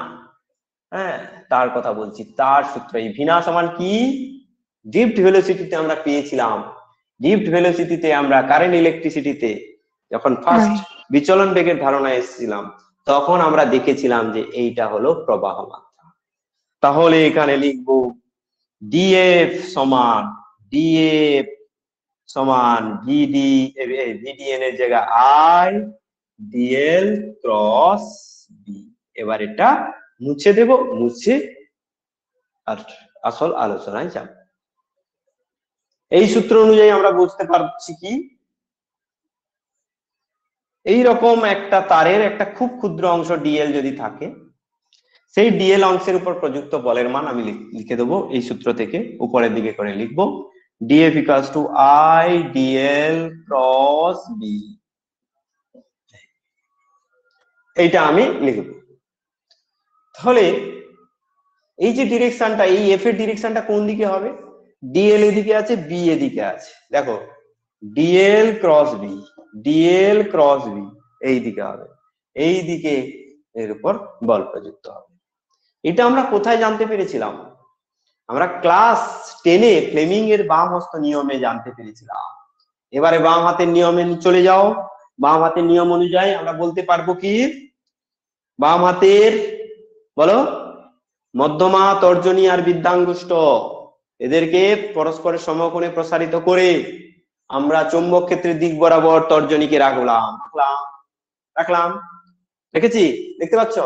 হ্যাঁ তার কথা বলছি, তার সূত্র। এই ভিনা সমান কি ড্রিফট ভেলোসিটিতে আমরা পেয়েছিলাম, ড্রিফট ভেলোসিটিতে আমরা কারেন্ট ইলেকট্রিসিটিতে যখন ফার্স্ট বিচলন বেগের ধারণা এসেছিলাম তখন আমরা দেখেছিলাম যে এইটা হলো প্রবাহ মাত্রা, তাহলে এখানে লিখবো ডিএফ সমান ডিএফ সমান ভিডিএন এর জায়গায় আই ডিএল ক্রস বি। এবার এটা মুছে দেব, মুছে আর আসল আলোচনায় যাব। এই সূত্র অনুযায়ী আমরা বুঝতে পারছি কি, এই রকম একটা তারের একটা খুব ক্ষুদ্র অংশ ডিএল যদি থাকে, সেই ডিএল অংশের উপর প্রযুক্ত বলের মান আমি লিখে দেবো এই সূত্র থেকে, উপরের দিকে করে লিখবো DF equals to I DL cross B. এইটা আমি লিখব। তাহলে এই যে ডিরেকশনটা, এই এফ এর ডিরেকশনটা কোন দিকে হবে? ডিএল এদিকে আছে, বি এদিকে আছে। দেখো DL cross B, DL cross B এই দিকে হবে, এই দিকে এর উপর বল প্রযুক্ত হবে। এটা আমরা কোথায় জানতে পেরেছিলাম? আমরা ক্লাস 10-এ ফ্লেমিং এর বাম হস্ত নিয়মে জানতে পেরেছিলাম। এবারে বাম হাতের নিয়মে চলে যাও। বাম হাতের নিয়ম অনুযায়ী আমরা বলতে পারবো কি, বাম হাতের বলো মধ্যমা, তর্জনী আর বৃদ্ধাঙ্গুষ্ঠ এদেরকে পরস্পরের সমকোণে প্রসারিত করে আমরা চৌম্বক ক্ষেত্রের দিক বরাবর তর্জনীকে রাখলাম, রেখেছি, দেখতে পাচ্ছ?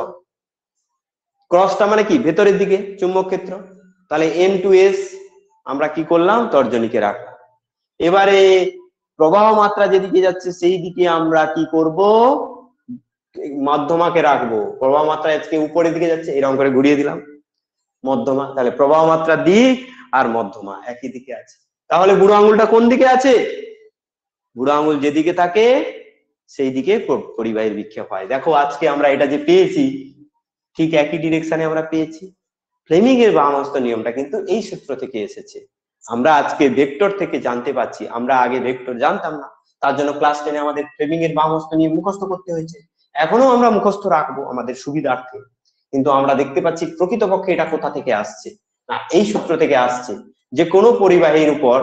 ক্রসটা মানে কি, ভেতরের দিকে চুম্বক ক্ষেত্র। তাহলে এন টু এস আমরা কি করলাম, তর্জনীকে রাখলাম। এবারে প্রবাহ মাত্রা যেদিকে যাচ্ছে সেই দিকে আমরা কি করব, মধ্যমাকে রাখবো। প্রবাহ মাত্রা আজকে উপরের দিকে যাচ্ছে, এরকম করে ঘুরিয়ে দিলাম মধ্যমা। তাহলে প্রবাহ মাত্রার দিক আর মধ্যমা একই দিকে আছে। তাহলে বুড়ো আঙুলটা কোন দিকে আছে? বুড়ো আঙুল যেদিকে থাকে সেই দিকে পরিবাহীর বিক্ষেপ হয়। দেখো আজকে আমরা এটা যে পেয়েছি ঠিক একই ডিরেকশনে আমরা পেয়েছি। ফ্লেমিং এর বাম হস্ত নিয়মটা কিন্তু এই সূত্র থেকে এসেছে। আমরা আজকে ভেক্টর থেকে জানতে পাচ্ছি, আমরা আগে ভেক্টর জানতাম না, তার জন্য ক্লাস 10-এ আমাদের ফ্লেমিং এর বাম হস্ত নিয়ম মুখস্থ করতে হয়েছে। এখনো আমরা মুখস্থ রাখবো আমাদের সুবিধার্থে, কিন্তু আমরা দেখতে পাচ্ছি প্রকৃতপক্ষে এটা কোথা থেকে আসছে না, এই সূত্র থেকে আসছে যে কোনো পরিবাহীর উপর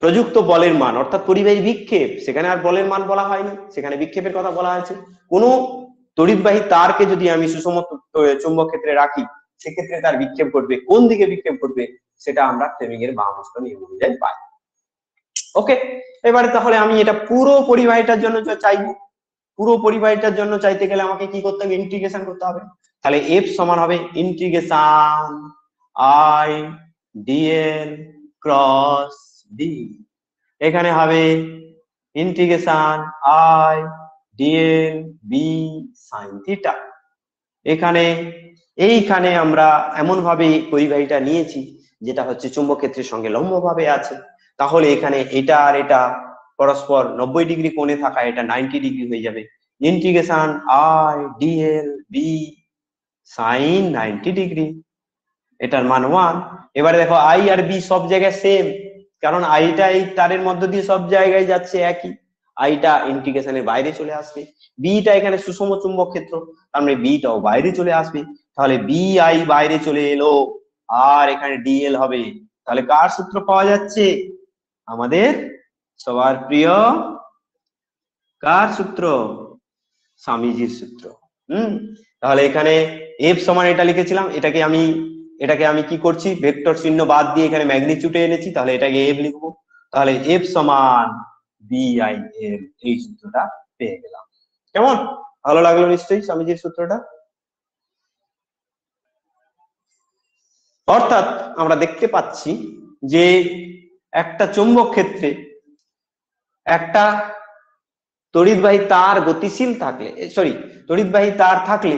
প্রযুক্ত বলের মান, অর্থাৎ পরিবাহী বিক্ষেপ, সেখানে আর বলের মান বলা হয়নি, সেখানে বিক্ষেপের কথা বলা হয়েছে। কোনো তড়িৎবাহী তারকে যদি আমি সুষম চুম্বক ক্ষেত্রে রাখি, সেক্ষেত্রে তার বিক্ষেপ ঘটবে, কোন দিকে বিক্ষেপ ঘটবে সেটা আমরা ফ্লেমিং এর বাম হস্ত নিয়ম অনুযায়ী পাই। ওকে, এবারে তাহলে আমি এটা পুরো পরিবাহীটার জন্য চাইবো। পুরো পরিবাহীটার জন্য চাইতে গেলে আমাকে কি করতে হবে, ইন্টিগ্রেশন করতে হবে। তাহলে এফ সমান হবে integration I DL cross D. এখানে হবে integration I DL B sine theta. এখানে এইখানে আমরা এমন ভাবে পরিবাহীটা নিয়েছি যেটা হচ্ছে চুম্বক ক্ষেত্রের সঙ্গে লম্বভাবে আছে। তাহলে এখানে এটা আর এটা পরস্পর 90 ডিগ্রি কোণে থাকা, এটা 90 ডিগ্রি হয়ে যাবে। Integration I DL B sine 90 degree, এটার মান 1। এবারে দেখো আই আর বি সব জায়গায় সেম, কারণ আইটা এই তারের মধ্য দিয়ে সব জায়গায় যাচ্ছে একই, আইটা ইন্টিগ্রেশনের বাইরে চলে আসবে। বিটা এখানে সুষম চুম্বক ক্ষেত্র, তার মানে বিটাও বাইরে চলে আসবে। তাহলে বি আই বাইরে চলে এলো, আর এখানে ডিএল হবে। তাহলে কার সূত্র পাওয়া যাচ্ছে? আমাদের সবার প্রিয় কার সূত্র? স্বামীজির সূত্র। তাহলে এখানে এফ সমান এটা লিখেছিলাম, এটাকে আমি কি করছি, ভেক্টর চিহ্ন বাদ দিয়ে এখানে ম্যাগনিটিউডে এনেছি, তাহলে এটাকে এফ লিখবো। তাহলে এফ সমান বি আই এল, এই সূত্রটা পেয়ে গেলাম। কেমন ভালো লাগলো নিশ্চয়ই স্বামীজির সূত্রটা? অর্থাৎ আমরা দেখতে পাচ্ছি যে একটা চৌম্বক ক্ষেত্রে একটা তড়িৎবাহী তার গতিশীল থাকলে, তড়িৎবাহী তার থাকলে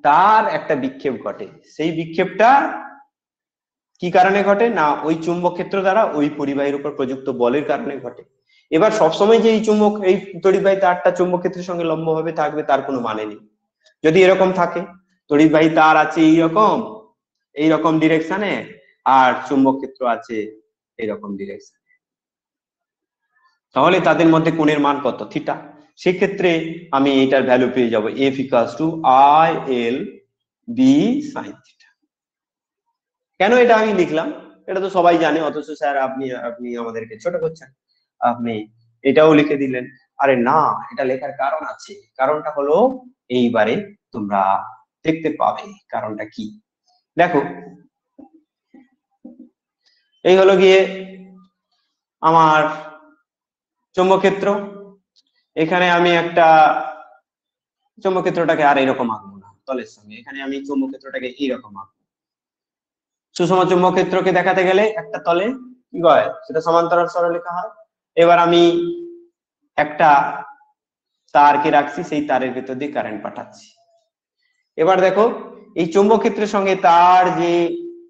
তার একটা বিক্ষেপ ঘটে। সেই বিক্ষেপটা কি কারণে ঘটে না, ওই চুম্বক ক্ষেত্র দ্বারা ওই পরিবাহীর উপর প্রযুক্ত বলের কারণে ঘটে। এবার সবসময় যে এই তড়িৎবাহী তারটা চুম্বক ক্ষেত্রের সঙ্গে লম্বভাবে থাকবে তার কোনো মানে নেই। যদি এরকম থাকে, তড়িৎবাহী তার আছে এইরকম ডিরেকশনে, আর চুম্বক ক্ষেত্র আছে এইরকম ডিরেকশনে, তাহলে তাদের মধ্যে কোণের মান কত, থিটা। সেক্ষেত্রে আমি এটার ভ্যালু পেয়ে যাবো F equals to I L B sine theta. কেন এটা আমি লিখলাম এটা তো সবাই জানে, অথচ স্যার আপনি আমাদেরকে ছোট করছেন, আপনি এটাও লিখে দিলেন। আরে না, এটা লেখার কারণ আছে। কারণটা হলো এইবারে তোমরা দেখতে পাবে কারণটা কি। দেখো এই হলো গিয়ে আমার চৌম্বক ক্ষেত্র। এখানে আমি একটা চৌম্বক ক্ষেত্রটাকে আর এরকম আঁকবো না তলের সঙ্গে, এখানে আমি চৌম্বক ক্ষেত্রটাকে এইরকম আঁকবো। সুষম চৌম্বক ক্ষেত্রকে দেখাতে গেলে একটা তলে কি হয় সেটা সমান্তরাল সরলরেখা হয়। এবার আমি একটা তারকে রাখছি, সেই তারের ভেতর দিয়ে কারেন্ট পাঠাচ্ছি। এবার দেখো এই চৌম্বক ক্ষেত্রের সঙ্গে তার যে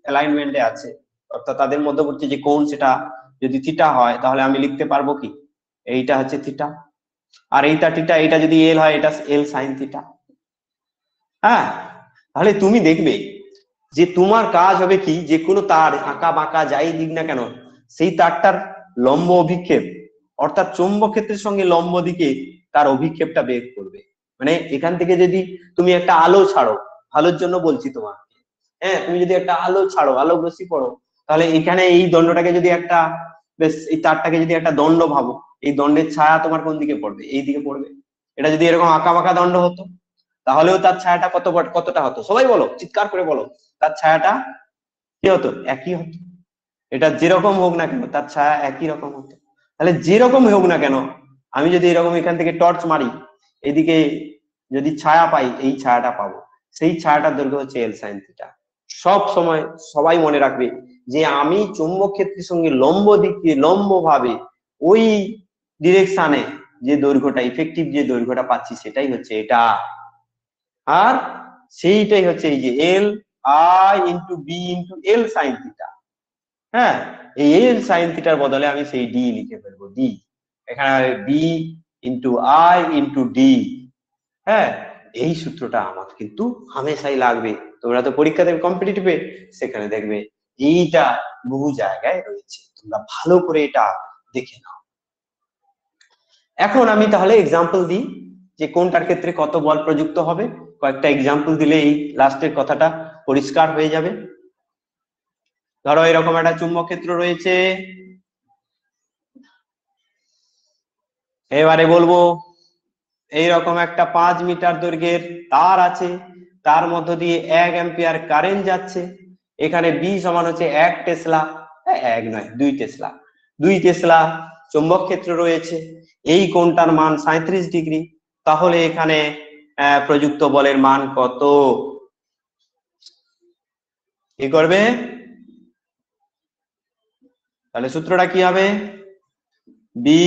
অ্যালাইনমেন্টে আছে, অর্থাৎ তাদের মধ্যবর্তী যে কোণ সেটা যদি থিটা হয়, তাহলে আমি লিখতে পারবো কি এইটা হচ্ছে থিটা, আর এইটা থিটা, এটা যদি এল হয় এটা এল সাইন থিটা। হ্যাঁ, তাহলে তুমি দেখবে যে তোমার কাজ হবে কি, যে কোনো তার আঁকা বাঁকা যাই দিক না কেন, সেই তারটার লম্ব অভিক্ষেপ অর্থাৎ চৌম্বক ক্ষেত্রের সঙ্গে লম্ব দিকে তার অভিক্ষেপটা বের করবে। মানে এখান থেকে যদি তুমি একটা আলো ছাড়ো, আলোর জন্য বলছি তোমার, হ্যাঁ তুমি যদি একটা আলো ছাড়ো, আলো রশ্মি পড়ো, তাহলে এখানে এই দণ্ডটাকে যদি একটা, বেশ এই তারটাকে যদি একটা দণ্ড ভাবো, এই দণ্ডের ছায়া তোমার কোন দিকে পড়বে, এই দিকে পড়বে। এটা যদি এরকম আঁকা বাঁকা দণ্ড হতো, তাহলেও তার ছায়াটা কতটা হতো, সবাই বলো, চিৎকার করে বলো, তার ছায়াটা কি হতো, একই হতো। এটা যেরকম হোক না কেন তার ছায়া একই রকম হতো। তাহলে যেরকম হোক না কেন, আমি যদি এরকম এখান থেকে টর্চ মারি, এদিকে যদি ছায়া পাই, এই ছায়াটা পাবো, সেই ছায়াটার দৈর্ঘ্য হচ্ছে এল সাইন থিটা। সব সময় সবাই মনে রাখবে যে আমি চৌম্বক ক্ষেত্রের সঙ্গে লম্ব দিক দিয়ে লম্ব ভাবে ওই ডিরেকশনে যে দৈর্ঘ্যটা, ইফেক্টিভ যে দৈর্ঘ্যটা পাচ্ছি, সেটাই হচ্ছে এটা। আর সেইটাই হচ্ছে এই যে L I into B into L sine theta. হ্যাঁ, এই এল সাইন থিটার বদলে আমি সেই ডি লিখে ফেলবো, ডি, এখানে B into I into D. হ্যাঁ, এই সূত্রটা আমার কিন্তু হামেশাই লাগবে। তোমরা তো পরীক্ষা দেবে কম্পিটিটিভে, সেখানে দেখবে এইটা বহু জায়গায় রয়েছে, তোমরা ভালো করে এটা দেখে নাও। এখন আমি তাহলে এক্সাম্পল দিই যে কোনটার ক্ষেত্রে কত বল প্রযুক্ত হবে। কয়েকটা এক্সাম্পল দিলে এই লাস্টের কথাটা পরিষ্কার হয়ে যাবে। ধরো এরকম একটা চুম্বক ক্ষেত্র রয়েছে, এবারে বলবো এইরকম একটা 5 মিটার দৈর্ঘ্যের তার আছে, তার মধ্য দিয়ে 1 অ্যাম্পিয়ার কারেন্ট যাচ্ছে। এখানে বি সমান হচ্ছে 1 টেসলা, এক নয় 2 টেসলা, 2 টেসলা চুম্বক ক্ষেত্র রয়েছে। এই কোণটার মান 37 ডিগ্রি। তাহলে এখানে প্রযুক্ত বলের মান কত? কি করবে? তাহলে সূত্রটা কি হবে? B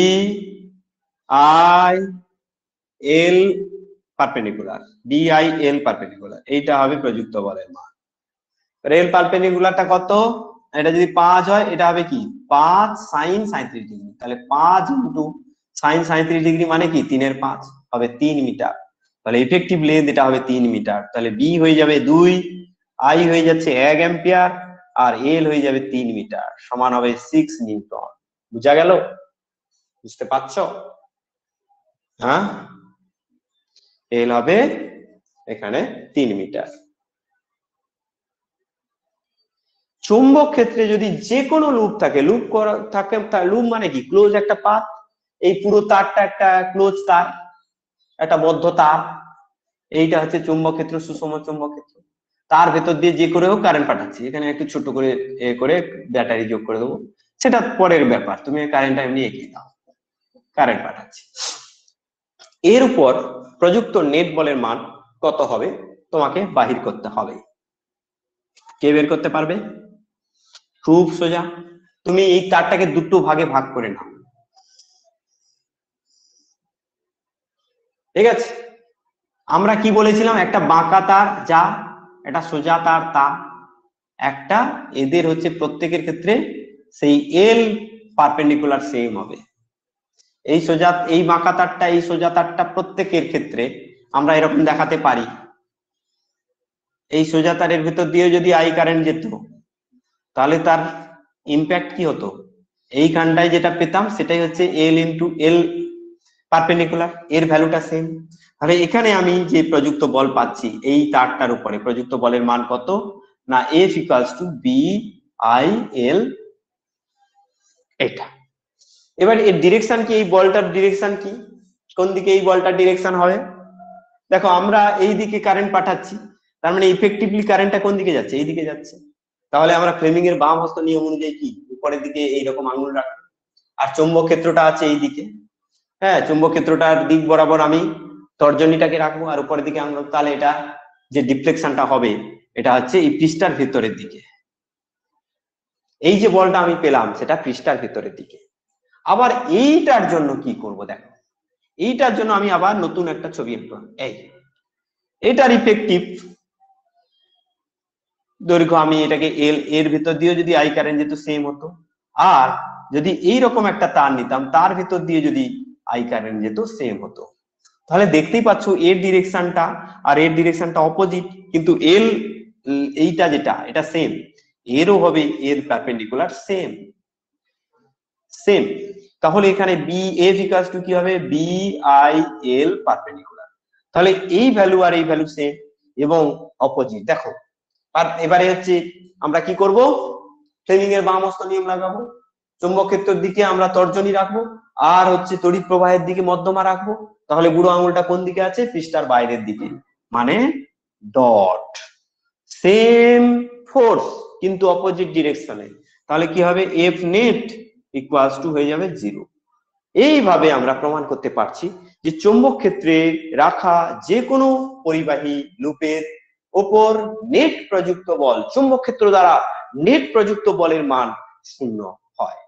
I L perpendicular, B I L perpendicular, এইটা হবে প্রযুক্ত বলের মান। রেল পারপেন্ডিকুলারটা কত? এটা যদি 5 হয়, এটা হবে কি 5 sin 37 ডিগ্রি। তাহলে 5 ইন্টু sin 37 ডিগ্রি মানে কি 3 এর 5 হবে 3 মিটার। তাহলে ইফেক্টিভ লেন্থ এটা হবে 3 মিটার। তাহলে বি হয়ে যাবে 2, আই হয়ে যাচ্ছে 1 অ্যাম্পিয়ার, আর এল হয়ে যাবে 3 মিটার, সমান হবে 6 নিউটন। বুঝা গেল? বুঝতে পারছো? হ্যাঁ, এল হবে এখানে 3 মিটার। চুম্বক ক্ষেত্রে যদি যে কোনো লুপ থাকে, লুপ করা থাকে, লুপ মানে কি ক্লোজ একটা পাথ, এই পুরো তারটা একটা ক্লোজ তার, একটা বদ্ধ তার, এইটা হচ্ছে চুম্বক ক্ষেত্র, সুষম চুম্বক ক্ষেত্র। তার ভেতর দিয়ে যে করে হোক কারেন্ট পাঠাচ্ছি, এখানে একটু ছোট করে করে ব্যাটারি যোগ করে দেবো, সেটা পরের ব্যাপার, তুমি কারেন্টটা এমনি এগিয়ে দাও, কারেন্ট পাঠাচ্ছি। এর উপর প্রযুক্ত নেট বলের মান কত হবে তোমাকে বাহির করতে হবে। কে বের করতে পারবে? খুব সোজা, তুমি এই তারটাকে দুটো ভাগে ভাগ করে নাও, ঠিক আছে? আমরা কি বলেছিলাম, একটা বাঁকা তার যা, একটা সোজা তার তা, একটা এদের হচ্ছে প্রত্যেকের ক্ষেত্রে সেই এল পারপেন্ডিকুলার সেম হবে। এই সোজা, এই বাঁকা তারটা, এই সোজা তারটা প্রত্যেকের ক্ষেত্রে আমরা এরকম দেখাতে পারি। এই সোজা তারের ভেতর দিয়ে যদি আই কারেন্ট যেত, তাহলে তার ইম্প্যাক্ট কি হতো, এই কানটায় যেটা পেতাম সেটাই হচ্ছে এল ইন্টু এল পারপেন্ডিকুলার, এর ভ্যালুটা সেম। তাহলে এখানে আমি যে প্রযুক্ত বল পাচ্ছি এই তারটার উপরে, প্রযুক্ত বলের মান কত না F equals to B I L, এটা। এবার এর ডিরেকশন কি, এই বলটার ডিরেকশন কি, কোন দিকে এই বলটার ডিরেকশন হবে? দেখো আমরা এই দিকে কারেন্ট পাঠাচ্ছি, তার মানে ইফেক্টিভলি কারেন্টটা কোন দিকে যাচ্ছে? এই দিকে যাচ্ছে। তাহলে আমরা ফ্লেমিং এর বাম হস্ত নিয়ম অনুযায়ী কি উপরের দিকে এইরকম আঙুল রাখবো, আর চৌম্বক ক্ষেত্রটা আছে এই দিকে। হ্যাঁ, চুম্বক ক্ষেত্রটার দিক বরাবর আমি তর্জনীটাকে রাখবো, আর উপরের দিকে আনবো। তাহলে এটা যে ডিফ্লেকশনটা হবে এটা হচ্ছে এই পৃষ্ঠার ভিতরের দিকে। এই যে বলটা আমি পেলাম সেটা পৃষ্ঠার ভিতরের দিকে। আবার এইটার জন্য কি করব দেখো, এইটার জন্য আমি আবার নতুন একটা ছবি আঁকলাম। এইটার ইফেক্টিভ দৈর্ঘ্য আমি এটাকে এল, এর ভিতর দিয়েও যদি আই কারেন্ট যেত সেম হতো, আর যদি এইরকম একটা তার নিতাম তার ভিতর দিয়ে যদি আই কারেন্ট যেত সেম হতো। তাহলে দেখতেই পাচ্ছ এর ডিরেকশনটা আর এর ডিরেকশনটা অপোজিট, কিন্তু এল এইটা যেটা এটা সেম, এরও হবে এর পারপেন্ডিকুলার সেম সেম। তাহলে এখানে বি এফ ইকুয়ালস টু কি হবে? B I L perpendicular. তাহলে এই ভ্যালু আর এই ভ্যালু সেম এবং অপোজিট। দেখো আর এবারে হচ্ছে আমরা কি করব, ফ্লেমিং এর বাম হস্ত নিয়ম লাগাবো, চুম্বক ক্ষেত্রের দিকে আমরা তর্জনী রাখবো, আর হচ্ছে তড়িৎ প্রবাহের দিকে মধ্যমা রাখবো। তাহলে বুড়ো আঙুলটা কোন দিকে আছে? পৃষ্ঠার বাইরের দিকে, মানে ডট। সেম ফোর্স কিন্তু অপোজিট ডিরেকশনে, তাহলে কি হবে? এফ নেট ইকুয়ালস টু হয়ে যাবে 0। এইভাবে আমরা প্রমাণ করতে পারছি যে চৌম্বক ক্ষেত্রে রাখা যে কোনো পরিবাহী লুপের ওপর নেট প্রযুক্ত বল, চৌম্বক ক্ষেত্র দ্বারা নেট প্রযুক্ত বলের মান 0 হয়।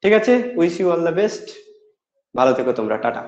ঠিক আছে, wish you all the best, ভালো থেকো তোমরা, টাটা।